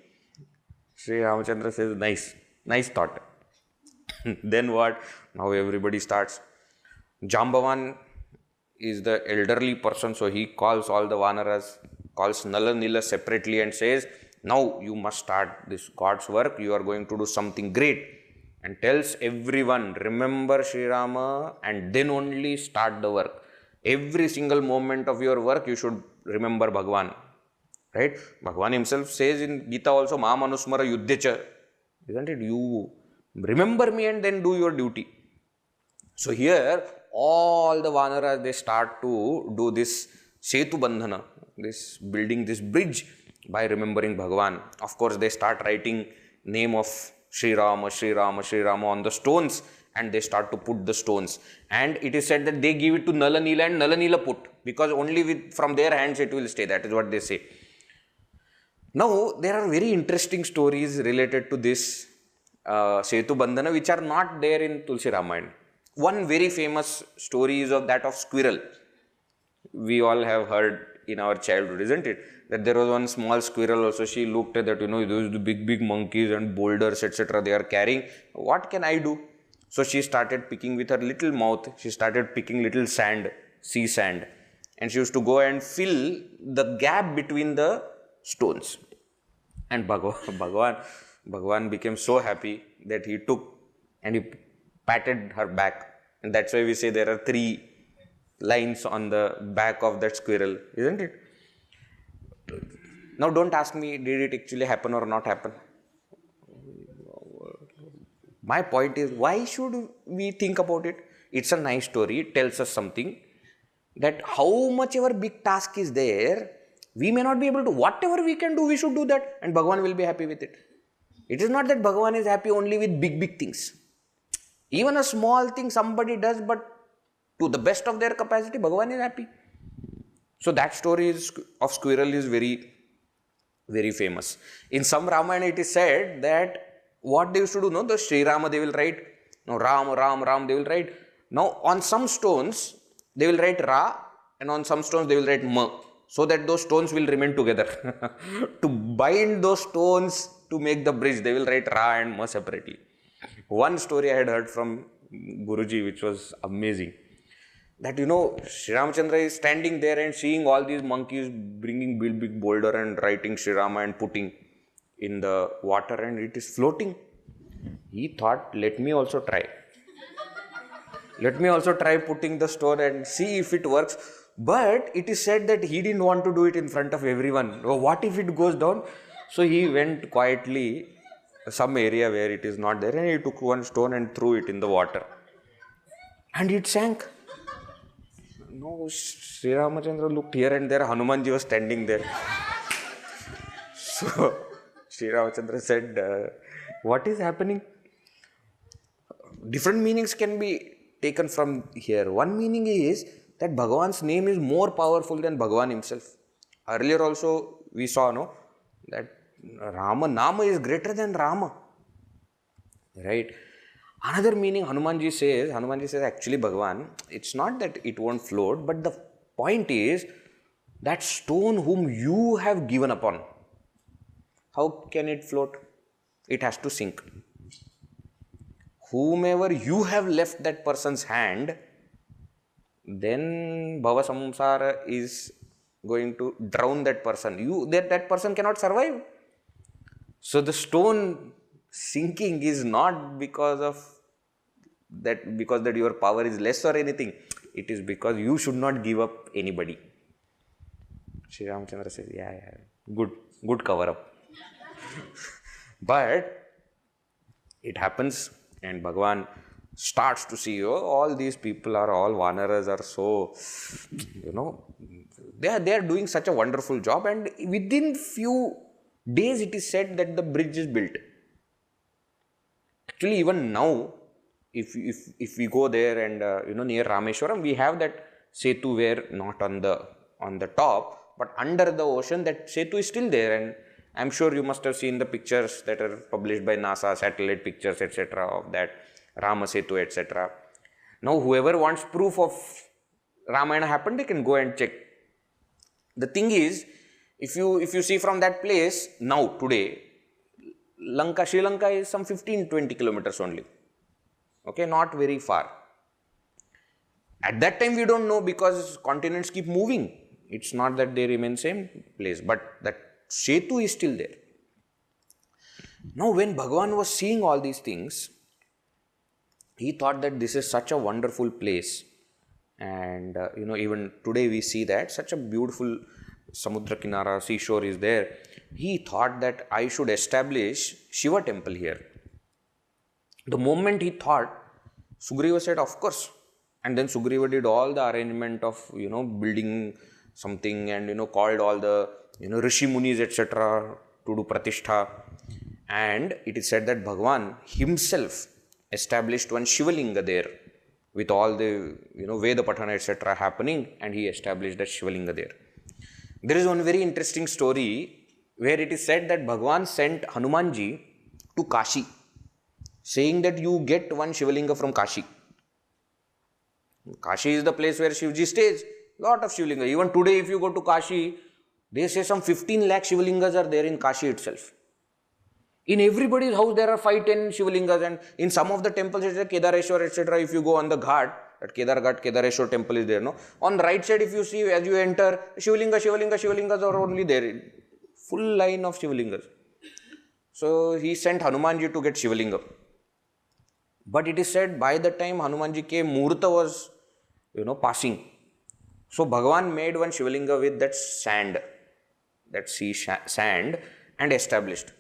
Sri Ramachandra says, nice thought. Then what? Now everybody starts. Jambavan is the elderly person, so he calls all the Vanaras, calls Nala Nila separately and says, now you must start this God's work, you are going to do something great. And tells everyone, remember Sri Rama and then only start the work. Every single moment of your work, you should remember Bhagavan. Right? Bhagavan himself says in Gita also, Ma Manusmara Yuddhecha. Isn't it? You remember me and then do your duty. So here, all the Vanaras, they start to do this Setu Bandhana, this building this bridge by remembering Bhagavan. Of course, they start writing name of Sri Rama, Sri Rama, Sri Rama on the stones, and they start to put the stones. And it is said that they give it to Nala Nila and Nala Nila put, because only from their hands it will stay. That is what they say. Now, there are very interesting stories related to this Setu Bandhana, which are not there in Tulsi Ramayana. One very famous story is of that of squirrel. We all have heard in our childhood, isn't it? That there was one small squirrel also. She looked at that, those big monkeys and boulders, etc. they are carrying. What can I do? So she started picking with her little mouth. She started picking little sand, sea sand. And she used to go and fill the gap between the stones. And Bhagavan became so happy that he took and he patted her back. And that's why we say there are 3 lines on the back of that squirrel, isn't it? Now don't ask me, did it actually happen or not happen? My point is, why should we think about it? It's a nice story. It tells us something, that how much ever big task is there, we may not be able to, whatever we can do, we should do that, and Bhagavan will be happy with it. It is not that Bhagavan is happy only with big things. Even a small thing somebody does, but to the best of their capacity, Bhagavan is happy. So that story of squirrel is very, very famous. In some Ramayana it is said that what they used to do, no, the Sri Rama they will write, no, Ram, they will write. Now on some stones, they will write Ra, and on some stones they will write Ma, so that those stones will remain together. To bind those stones to make the bridge, they will write Ra and Ma separately. One story I had heard from Guruji, which was amazing. That Sri Ramachandra is standing there and seeing all these monkeys bringing big boulder and writing Sri Rama and putting in the water, and it is floating. He thought, let me also try. Let me also try putting the stone and see if it works. But it is said that he didn't want to do it in front of everyone. Oh, what if it goes down? So he went quietly some area where it is not there, and he took one stone and threw it in the water. And it sank. No, Sri Ramachandra looked here and there. Hanumanji was standing there. So Sri Ramachandra said, what is happening? Different meanings can be taken from here. One meaning is that Bhagavan's name is more powerful than Bhagavan himself. Earlier also we saw, that Rama Nama is greater than Rama. Right? Another meaning Hanumanji says actually Bhagavan, it's not that it won't float, but the point is that stone whom you have given upon, how can it float? It has to sink. Whomever you have left that person's hand, then Bhava Samsara is going to drown that person. That person cannot survive. So the stone sinking is not because that your power is less or anything. It is because you should not give up anybody. Sri Ramachandra says, yeah, good cover up. But it happens, and Bhagavan starts to see, oh, all these people are all Vanaras are so, they are doing such a wonderful job, and within few days it is said that the bridge is built. Actually, even now, if we go there and near Rameshwaram, we have that Setu where not on the top, but under the ocean, that Setu is still there, and I'm sure you must have seen the pictures that are published by NASA, satellite pictures, etc. of that Rama Setu, etc. Now, whoever wants proof of Ramayana happened, they can go and check. The thing is, if you see from that place now today, Sri Lanka is some 15-20 kilometers only. Okay, not very far. At that time we don't know because continents keep moving. It's not that they remain same place, but that Setu is still there. Now when Bhagavan was seeing all these things, he thought that this is such a wonderful place, and even today we see that such a beautiful Samudra Kinara, seashore is there. He thought that I should establish Shiva temple here. The moment he thought, Sugriva said, of course. And then Sugriva did all the arrangement of, building something, and, called all the, Rishi Munis, etc. to do Pratishtha. And it is said that Bhagavan himself established one Shivalinga there with all the, Veda Patana, etc. happening, and he established that Shivalinga there. There is one very interesting story where it is said that Bhagavan sent Hanumanji to Kashi, saying that you get one Shivalinga from Kashi. Kashi is the place where Shivji stays. Lot of Shivalinga. Even today if you go to Kashi, they say some 15 lakh Shivalingas are there in Kashi itself. In everybody's house there are 5-10 Shivalingas, and in some of the temples, Kedareshwar, etc. if you go on the ghat, that Kedareshwar temple is there, no? On the right side if you see, as you enter, Shivalingas are only there. Full line of Shivalingas. So he sent Hanumanji to get Shivalinga. But it is said by the time Hanumanji came, Murta was, passing. So Bhagavan made one Shivalinga with that sand, that sea sand, and established.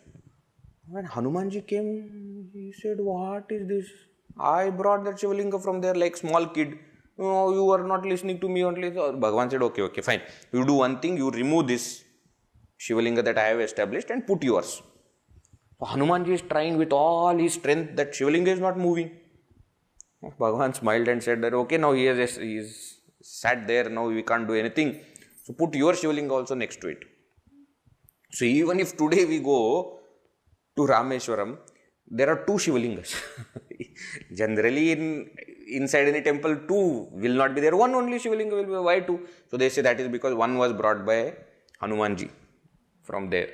When Hanumanji came, he said, what is this? I brought that Shivalinga from there like small kid. No, you are not listening to me only. So Bhagavan said, okay, fine. You do one thing, you remove this Shivalinga that I have established and put yours. So Hanumanji is trying with all his strength, that Shivalinga is not moving. Bhagavan smiled and said that, okay, now he is sat there, now we can't do anything. So put your Shivalinga also next to it. So even if today we go to Rameshwaram, there are 2 Shivalingas. Generally inside any temple 2 will not be there. One only Shivalinga will be. Why 2? So they say that is because one was brought by Hanumanji from there.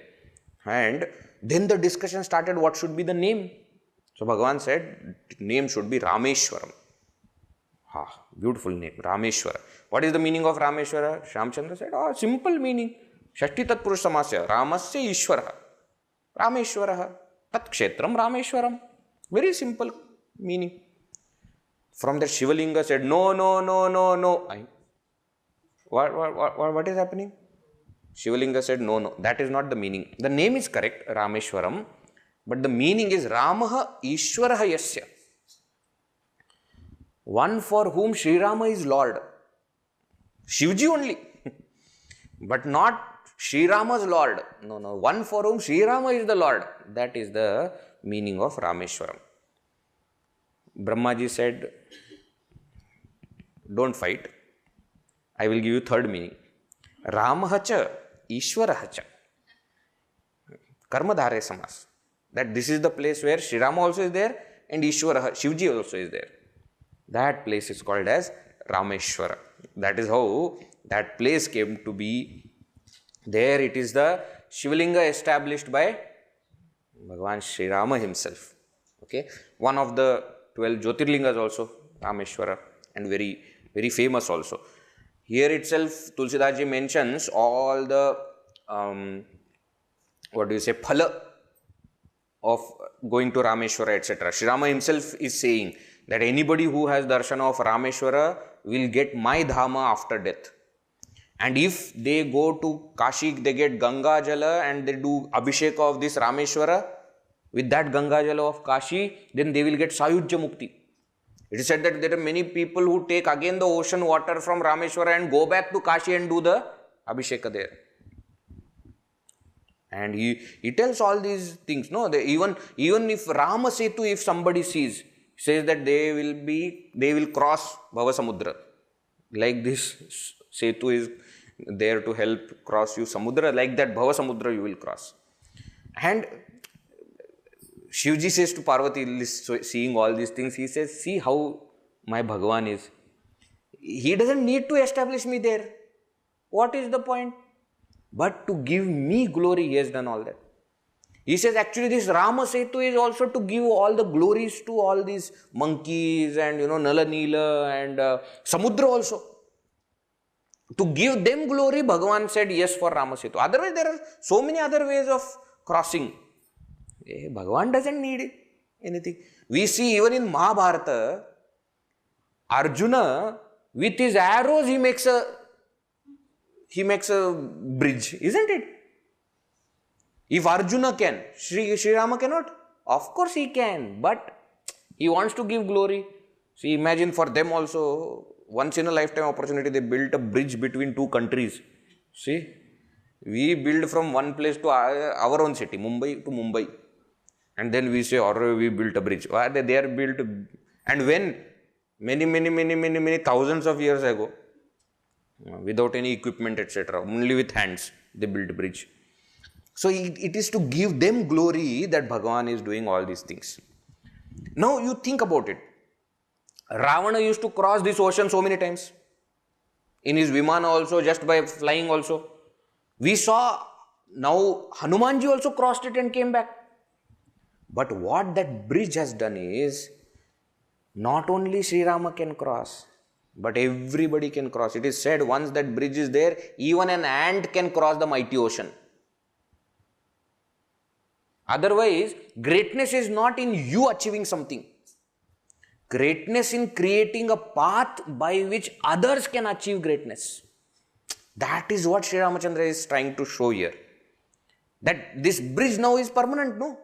And then the discussion started, what should be the name? So Bhagavan said, name should be Rameshwaram. Beautiful name, Rameshwara. What is the meaning of Rameshwara? Shamchandra said, simple meaning. Shashti tat purush samasya, Ramasya Ishwara, Rameshwara, tat kshetram Rameshwaram. Very simple meaning. From that Shivalinga said, no. What is happening? Shivalinga said, no, that is not the meaning. The name is correct, Rameshwaram, but the meaning is Ramaha Ishwaraha Yasya. One for whom Sri Rama is Lord. Shivji only. But not Sri Rama's Lord. No. One for whom Sri Rama is the Lord. That is the meaning of Rameshwaram. Brahmaji said, don't fight. I will give you third meaning. Ramahacha Ishwarahacha. Karmadhare Samas. That this is the place where Sri Rama also is there and Ishwaraha, Shivji also is there. That place is called as Rameshwara. That is how that place came to be. There it is the Shivalinga established by Bhagavan Sri Rama himself. Okay. One of the 12 Jyotirlingas also, Rameshwara, and very, very famous also. Here itself, Tulsidas Ji mentions all the, phala of going to Rameshwara, etc. Sri Rama himself is saying that anybody who has darshana of Rameshwara will get my dhama after death. And if they go to Kashi, they get Ganga Jala and they do Abhishek of this Rameshwara, with that Ganga Jala of Kashi, then they will get Sayujya Mukti. It is said that there are many people who take again the ocean water from Rameshwara and go back to Kashi and do the Abhisheka there. And he tells all these things. No, even if Rama Setu, if somebody sees, says that they will cross Bhavasamudra. Like this Setu is there to help cross you Samudra, like that Bhavasamudra you will cross. And Shivji says to Parvati, seeing all these things, he says, see how my Bhagavan is. He doesn't need to establish me there. What is the point? But to give me glory, he has done all that. He says actually this Rama Setu is also to give all the glories to all these monkeys and Nala Neela and Samudra also. To give them glory, Bhagavan said yes for Rama Setu. Otherwise there are so many other ways of crossing. Bhagavan doesn't need anything. We see even in Mahabharata, Arjuna with his arrows he makes a bridge, isn't it? If Arjuna can, Sri Rama cannot? Of course he can, but he wants to give glory. See, imagine for them also, once in a lifetime opportunity, they built a bridge between two countries. See, we build from one place to our own city, Mumbai to Mumbai. And then we say, or we built a bridge. They are built, and when many thousands of years ago, without any equipment, etc., only with hands, they built a bridge. So it is to give them glory that Bhagavan is doing all these things. Now you think about it. Ravana used to cross this ocean so many times. In his Vimana also, just by flying also. We saw now Hanumanji also crossed it and came back. But what that bridge has done is, not only Sri Rama can cross, but everybody can cross. It is said once that bridge is there, even an ant can cross the mighty ocean. Otherwise, greatness is not in you achieving something. Greatness in creating a path by which others can achieve greatness. That is what Sri Ramachandra is trying to show here. That this bridge now is permanent, no?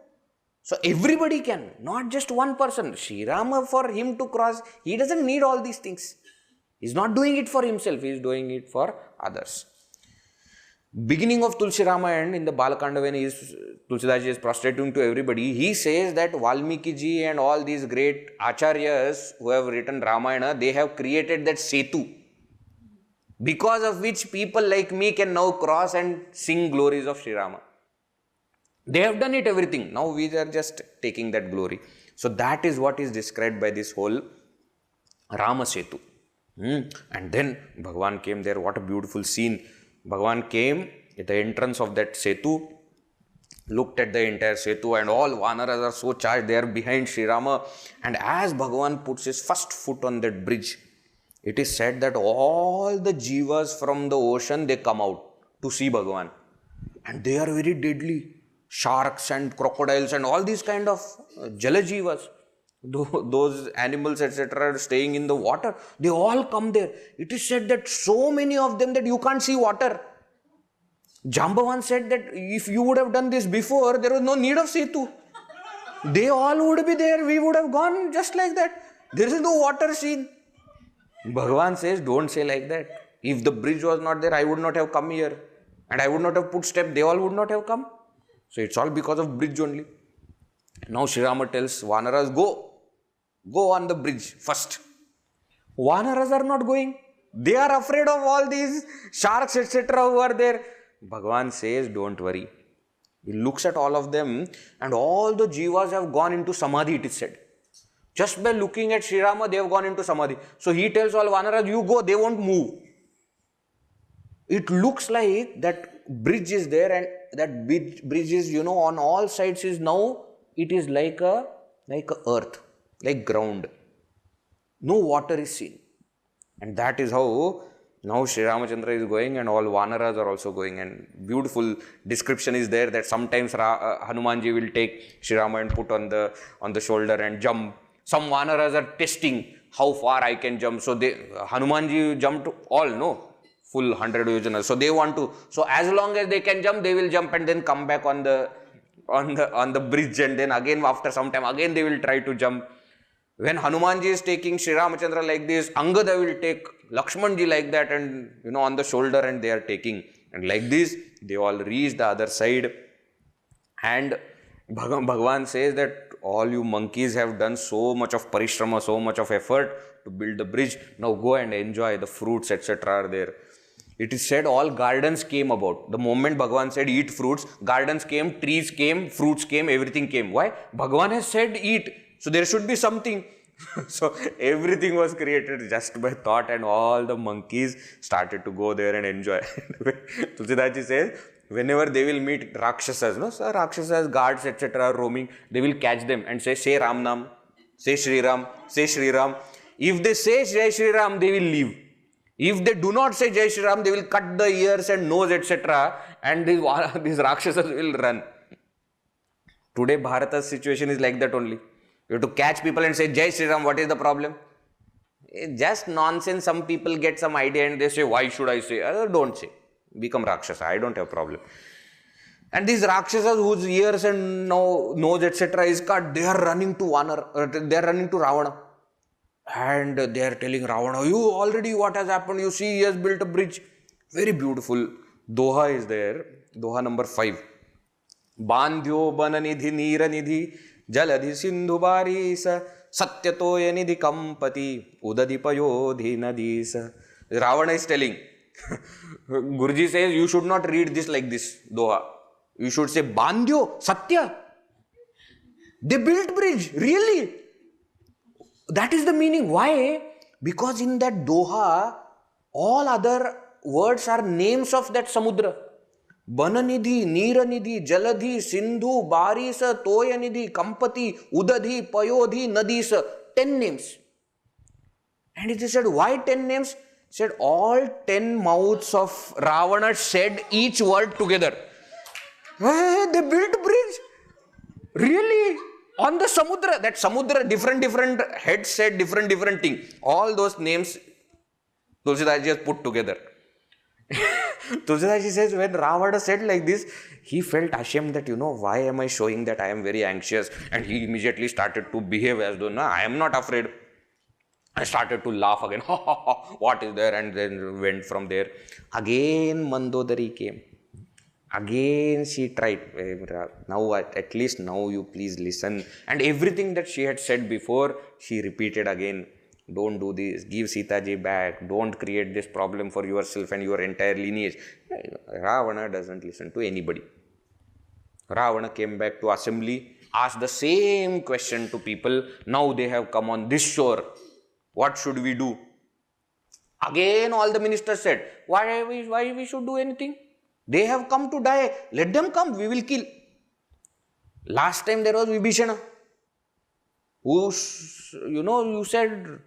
So everybody can, not just one person. Sri Rama, for him to cross, he doesn't need all these things. He's not doing it for himself, he is doing it for others. Beginning of Tulsi Ramayana in the Balakanda, when Tulsidas Ji is prostrating to everybody, he says that Valmiki Ji and all these great acharyas who have written Ramayana, they have created that Setu, because of which people like me can now cross and sing glories of Sri Rama. They have done it everything. Now we are just taking that glory. So that is what is described by this whole Rama Setu. And then Bhagavan came there. What a beautiful scene. Bhagavan came at the entrance of that Setu, looked at the entire Setu, and all Vanaras are so charged. They are behind Sri Rama. And as Bhagavan puts his first foot on that bridge, it is said that all the jivas from the ocean, they come out to see Bhagavan. And they are very deadly. Sharks and crocodiles and all these kind of jalajivas, those animals, etc., staying in the water, they all come there. It is said that so many of them that you can't see water. Jambavan said that if you would have done this before, there was no need of Setu. They all would be there. We would have gone just like that. There is no water scene. Bhagavan says, don't say like that. If the bridge was not there, I would not have come here. And I would not have put step. They all would not have come. So it's all because of bridge only. Now Sri Rama tells Vanaras, go on the bridge first. Vanaras are not going. They are afraid of all these sharks, etc. who are there. Bhagavan says, don't worry. He looks at all of them, and all the jivas have gone into samadhi, it is said. Just by looking at Sri Rama, they have gone into samadhi. So he tells all Vanaras, you go, they won't move. It looks like that bridge is there, and that bridge is, on all sides is now, it is like a earth, like ground. No water is seen. And that is how now Sri Ramachandra is going, and all Vanaras are also going. And beautiful description is there that sometimes Hanumanji will take Sri Rama and put on the shoulder and jump. Some Vanaras are testing how far I can jump. So Hanumanji jumped full 100 yojanas. So they want to. So as long as they can jump, they will jump and then come back on the bridge, and then again after some time again they will try to jump. When Hanumanji is taking Sri Ramachandra like this, Angada will take Lakshmanji like that and, on the shoulder, and they are taking. And like this, they all reach the other side. And Bhagavan says that all you monkeys have done so much of parishrama, so much of effort to build the bridge. Now go and enjoy the fruits, etc. are there. It is said all gardens came about. The moment Bhagavan said eat fruits, gardens came, trees came, fruits came, everything came. Why? Bhagavan has said eat. So there should be something. So everything was created just by thought, and all the monkeys started to go there and enjoy. Tulsidas Ji says, whenever they will meet Rakshasas, so Rakshasas, guards, etc. are roaming, they will catch them and say Ram Nam, say Shri Ram, say Shri Ram. If they say Jai Shri Ram, they will leave. If they do not say Jai Shri Ram, they will cut the ears and nose, etc. And these Rakshasas will run. Today, Bharata's situation is like that only. You have to catch people and say Jai Shri Ram, what is the problem? It's just nonsense. Some people get some idea and they say, why should I say? Don't say. Become Rakshasa. I don't have problem. And these Rakshasas whose ears and nose, etc. is cut, they are running to they are running to Ravana. And they are telling Ravana, you already what has happened? You see, he has built a bridge. Very beautiful. Doha is there. Doha number 5. Bandhyo bananidhi neeranidhi jaladhi sindhubarisa satyatoya nidhi kampati udadipayodhi nadisa. Ravana is telling. Guruji says, you should not read this like this, Doha. You should say, Bandhyo, Satya. They built bridge, really. That is the meaning. Why? Because in that Doha, all other words are names of that Samudra. Bananidhi, Neeranidhi, Jaladhi, Sindhu, Barisa, Toyanidhi, Kampati, Udadhi, Payodhi, Nadisa. 10 names. And it is said, why 10 names? Said all 10 mouths of Ravana said each word together. Hey, they built bridge. Really? On the Samudra. That Samudra, different heads said different thing. All those names Tulsidas Ji has put together. Tulsidas Ji says, when Ravana said like this, he felt ashamed that, why am I showing that I am very anxious? And he immediately started to behave as though, no, I am not afraid. I started to laugh again. What is there? And then went from there. Again Mandodari came. Again she tried. Now at least now you please listen. And everything that she had said before, she repeated again. Don't do this. Give Sita Ji back. Don't create this problem for yourself and your entire lineage. Ravana doesn't listen to anybody. Ravana came back to assembly, asked the same question to people. Now they have come on this shore. What should we do? Again all the ministers said, why we should do anything? They have come to die. Let them come. We will kill. Last time there was Vibhishana, who, you said,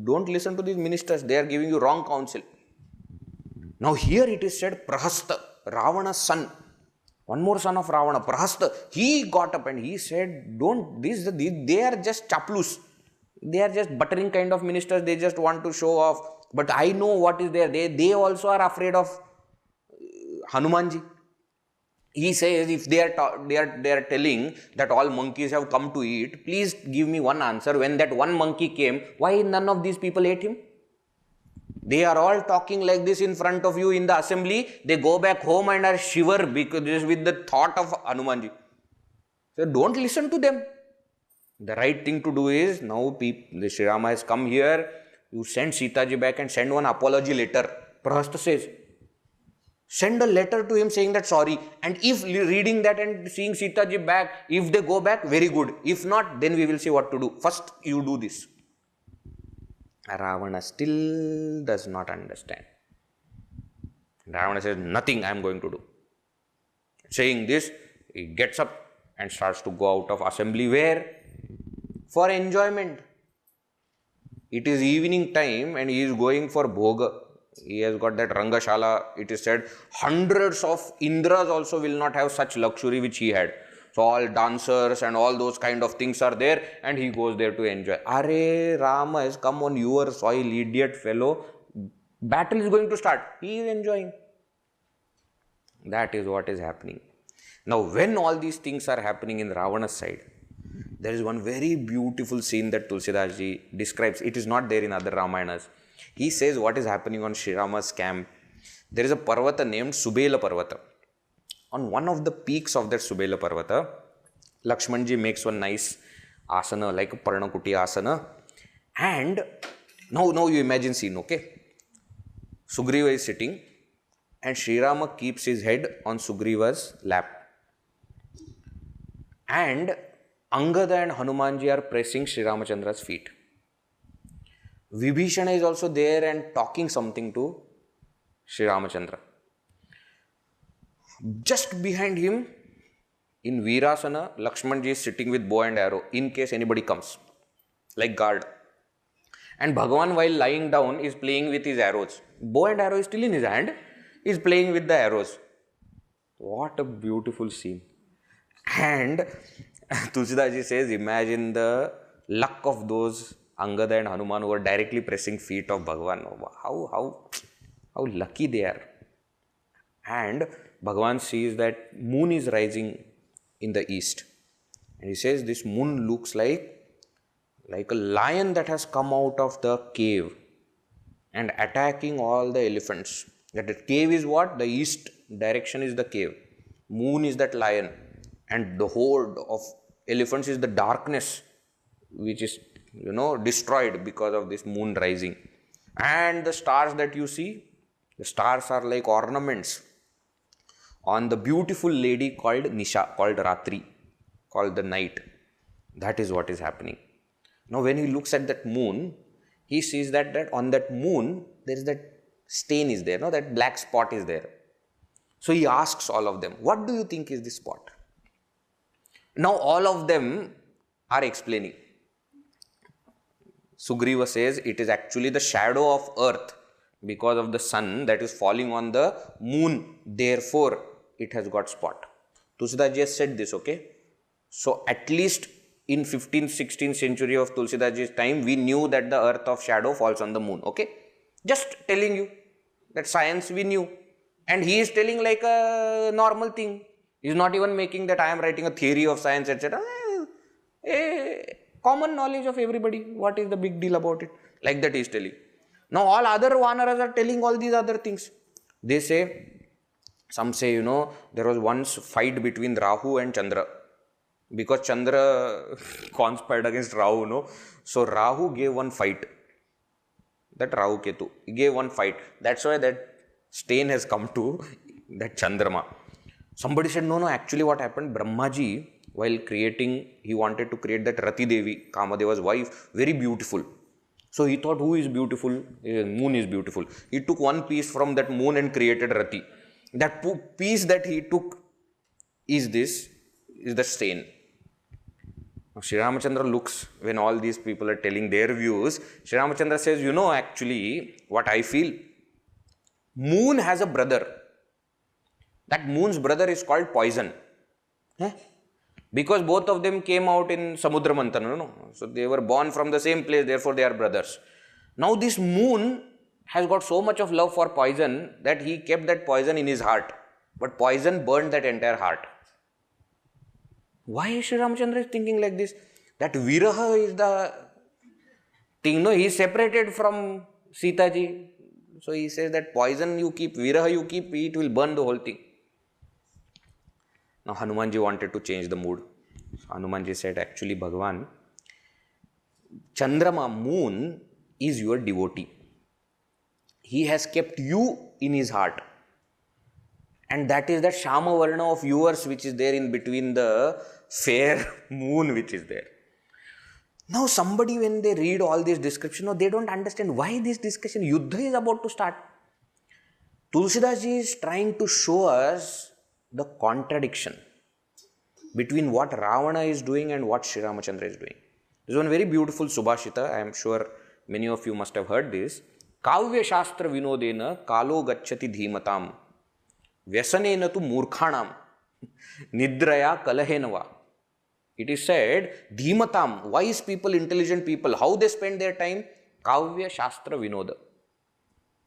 don't listen to these ministers. They are giving you wrong counsel. Now here it is said, Prahasta, Ravana's son, one more son of Ravana, Prahasta, he got up and he said, they are just chaplus. They are just buttering kind of ministers. They just want to show off. But I know what is there. They also are afraid of Hanumanji. He says, if they are telling that all monkeys have come to eat, please give me one answer. When that one monkey came, why none of these people ate him? They are all talking like this in front of you in the assembly. They go back home and are shiver because with the thought of Hanumanji. So don't listen to them. The right thing to do is, now the Sri Rama has come here, you send Sita Ji back and send one apology letter. Prahasta says, send a letter to him saying that sorry. And if reading that and seeing Sita Ji back, if they go back, very good. If not, then we will see what to do. First, you do this. Ravana still does not understand. Ravana says, nothing I am going to do. Saying this, he gets up and starts to go out of assembly. Where? For enjoyment. It is evening time and he is going for bhoga. He has got that Rangashala. It is said hundreds of Indras also will not have such luxury which he had. So all dancers and all those kind of things are there and he goes there to enjoy. Are Rama has come on your soil, idiot fellow. Battle is going to start. He is enjoying. That is what is happening. Now when all these things are happening in Ravana's side, There is one very beautiful scene that Tulsidas Ji describes. It is not there in other Ramayanas. He says what is happening on Sri Rama's camp. There is a Parvata named Subela Parvata. On one of the peaks of that Subela Parvata, Lakshmanji makes one nice asana, like a Parnakuti asana. And now you imagine scene, okay? Sugriva is sitting and Sri Rama keeps his head on Sugriva's lap. And Angada and Hanumanji are pressing Sri Ramachandra's feet. Vibhishana is also there and talking something to Sri Ramachandra. Just behind him, in Virasana, Lakshmanji is sitting with bow and arrow in case anybody comes, like guard. And Bhagavan, while lying down, is playing with his arrows. Bow and arrow is still in his hand, he is playing with the arrows. What a beautiful scene. And Tulsidas Ji says, imagine the luck of those Angada and Hanuman who are directly pressing feet of Bhagavan. How lucky they are. And Bhagavan sees that moon is rising in the east. And he says this moon looks like a lion that has come out of the cave and attacking all the elephants. That the cave is what? The east direction is the cave. Moon is that lion. And the horde of elephants is the darkness which is, destroyed because of this moon rising. And the stars that you see, the stars are like ornaments on the beautiful lady called Nisha, called Ratri, called the night. That is what is happening. Now when he looks at that moon, he sees that on that moon, there is that stain is there, that black spot is there. So he asks all of them, what do you think is this spot? Now all of them are explaining. Sugriva says it is actually the shadow of earth because of the sun that is falling on the moon. Therefore, it has got spot. Tulsidas Ji has said this, okay? So at least in 15th, 16th century of Tulsidas Ji's time, we knew that the earth of shadow falls on the moon, okay? Just telling you that science we knew. And he is telling like a normal thing. He is not even making that I am writing a theory of science, etc. Common knowledge of everybody. What is the big deal about it? Like that he is telling. Now all other Vanaras are telling all these other things. They say, some say, there was once fight between Rahu and Chandra. Because Chandra conspired against Rahu, So Rahu gave one fight. That Rahu Ketu. He gave one fight. That's why that stain has come to that Chandrama. Somebody said, no, actually what happened, Brahmaji, while creating, he wanted to create that Rati Devi, Kamadeva's wife, very beautiful. So he thought, who is beautiful? Moon is beautiful. He took one piece from that moon and created Rati. That piece that he took is the stain. Now, Sri Ramachandra looks, when all these people are telling their views, Sri Ramachandra says, actually, what I feel, moon has a brother. That moon's brother is called poison. Because both of them came out in Samudra Mantana. So they were born from the same place, therefore they are brothers. Now this moon has got so much of love for poison that he kept that poison in his heart. But poison burned that entire heart. Why Sri Ramachandra is thinking like this? That Viraha is the thing. He is separated from Sita Ji. So he says that poison you keep, Viraha you keep, it will burn the whole thing. Now Hanumanji wanted to change the mood. So Hanumanji said, actually Bhagavan, Chandrama, moon, is your devotee. He has kept you in his heart. And that is that Shama Varna of yours which is there in between the fair moon which is there. Now somebody, when they read all this description, they don't understand why this discussion, Yuddha is about to start. Tulsidas Ji is trying to show us the contradiction between what Ravana is doing and what Sri Ramachandra is doing. There is one very beautiful Subhashita, I am sure many of you must have heard this. Kavya Shastra Vinodena Kalo Gacchati Dhimatam Vyasanena tu Murkhanam Nidraya Kalahenava. It is said, Dhimatam, wise people, intelligent people, how they spend their time? Kavya Shastra Vinoda.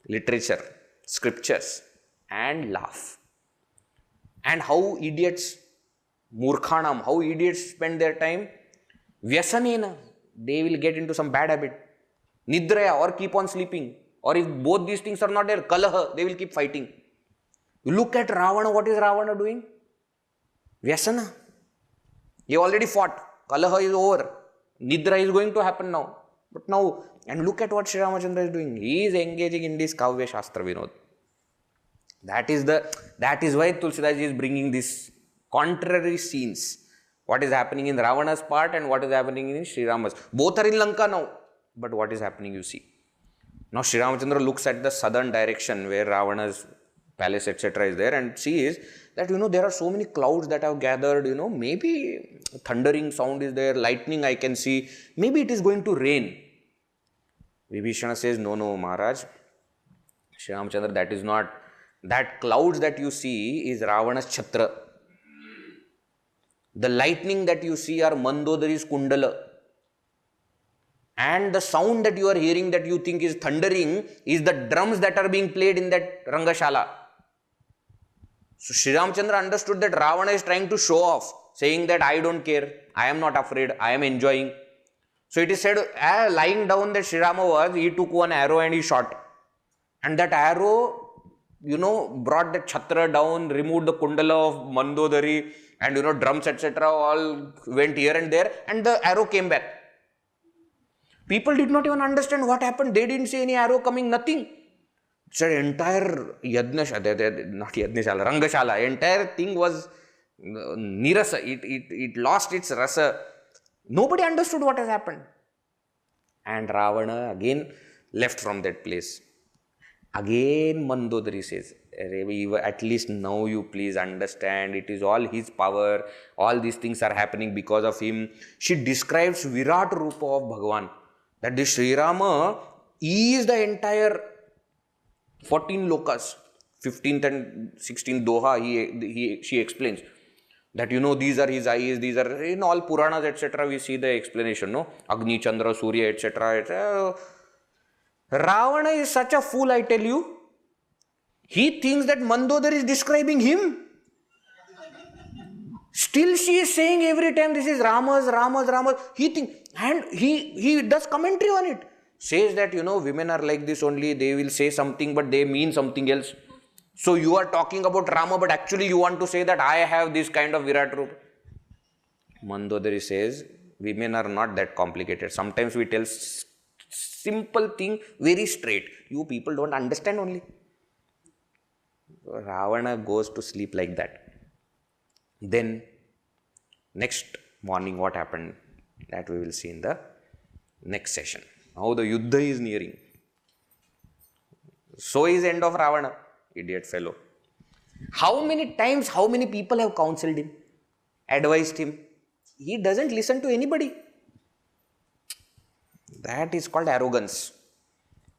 Literature, scriptures, and laugh. And how idiots, Murkhanam, how idiots spend their time? Vyasanena, they will get into some bad habit. Nidraya, or keep on sleeping. Or if both these things are not there, kalaha, they will keep fighting. You look at Ravana, what is Ravana doing? Vyasana. He already fought. Kalaha is over. Nidra is going to happen now. But now, and look at what Sri Ramachandra is doing. He is engaging in this Kavya Shastra Vinod. That is why Tulsidas Ji is bringing these contrary scenes. What is happening in Ravana's part and what is happening in Sri Rama's. Both are in Lanka now. But what is happening, you see. Now Sri Ramachandra looks at the southern direction where Ravana's palace etc. is there and sees that, there are so many clouds that have gathered, maybe thundering sound is there, lightning I can see, maybe it is going to rain. Vibhishana says, no, Maharaj, Sri Ramachandra, that is not, that clouds that you see is Ravana's Chhatra. The lightning that you see are Mandodari's Kundala. And the sound that you are hearing that you think is thundering is the drums that are being played in that Rangashala. So Sri Ramachandra understood that Ravana is trying to show off, saying that I don't care, I am not afraid, I am enjoying. So it is said, lying down that Sri Rama was, he took one arrow and he shot. And that arrow, brought the Chhatra down, removed the Kundala of Mandodari and, drums etc. all went here and there and the arrow came back. People did not even understand what happened. They didn't see any arrow coming, nothing. So entire Rangashala, entire thing was nirasa. It lost its rasa. Nobody understood what has happened. And Ravana again left from that place. Again Mandodari says, at least now you please understand, it is all his power. All these things are happening because of him. She describes Virat Rupa of Bhagavan. That this Sri Rama is the entire 14 lokas, 15th and 16th Doha, she explains that, these are his eyes, these are, in all Puranas, etc. we see the explanation, no? Agni, Chandra, Surya, etc. Ravana is such a fool, I tell you. He thinks that Mandodari is describing him. Still she is saying every time, this is Rama's. He thinks, and he does commentary on it. Says that, women are like this only, they will say something but they mean something else. So you are talking about Rama but actually you want to say that I have this kind of Virat Rupa. Mandodari says, women are not that complicated. Sometimes we tell simple thing very straight. You people don't understand only. Ravana goes to sleep like that. Then next morning what happened, that we will see in the next session. Now the Yuddha is nearing. So is end of Ravana, idiot fellow. How many times, how many people have counseled him, advised him? He doesn't listen to anybody. That is called arrogance.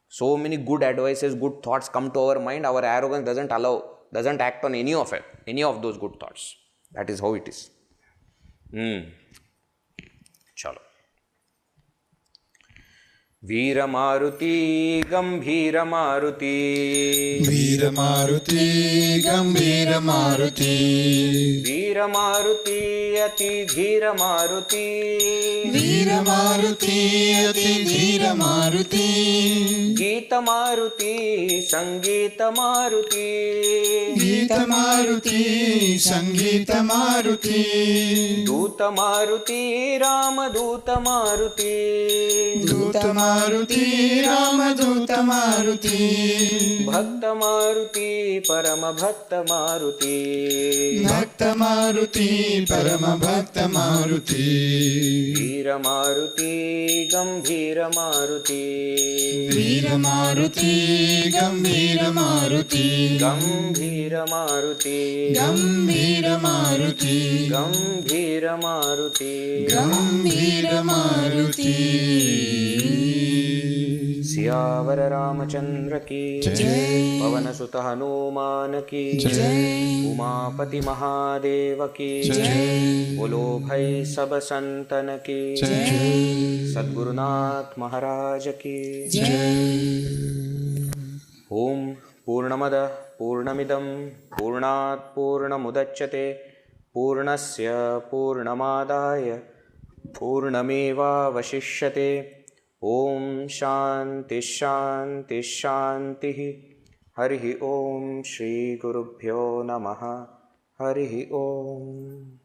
So many good advices, good thoughts come to our mind. Our arrogance doesn't act on any of it, any of those good thoughts. That is how it is. Chalo. Veera Maruti, Gambhira Maruti. Veera Maruti, Gambhira Maruti. Veera Maruti, Ati Dhira Maruti. Veera Maruti, Ati Dhira Maruti. Geeta Maruti, Sangeeta Maruti. Geeta Maruti, Sangeeta Maruti. Duta Maruti, Rama Duta Maruti. Duta Maruti, Rama Duta Maruti. Bhakta Maruti, Parama Bhakta Maruti. Bhakta Maruti, Parama Bhakta Maruti. Veera Maruti, Gambhira Maruti. Veera Maruti, Gambhira Maruti. Gambhira Maruti. Gambhira Maruti. Gambhira Maruti. Gambhira Maruti. Siyavar Ramchandra की जय। पवन सुत हनुमान की जय। उमापति महादेव की जय। बोलो भाई सब संतन की जय। सद्गुरुनाथ महाराज की जय। ओम पूर्णमद पूर्णमिदं पूर्णात् पूर्णमुदच्यते पूर्णस्य पूर्णमादाय पूर्णमेवावशिष्यते. ॐ शान्ति शान्ति शान्तिः. हरिः ॐ श्रीगुरुभ्यो नमः. हरिः ॐ.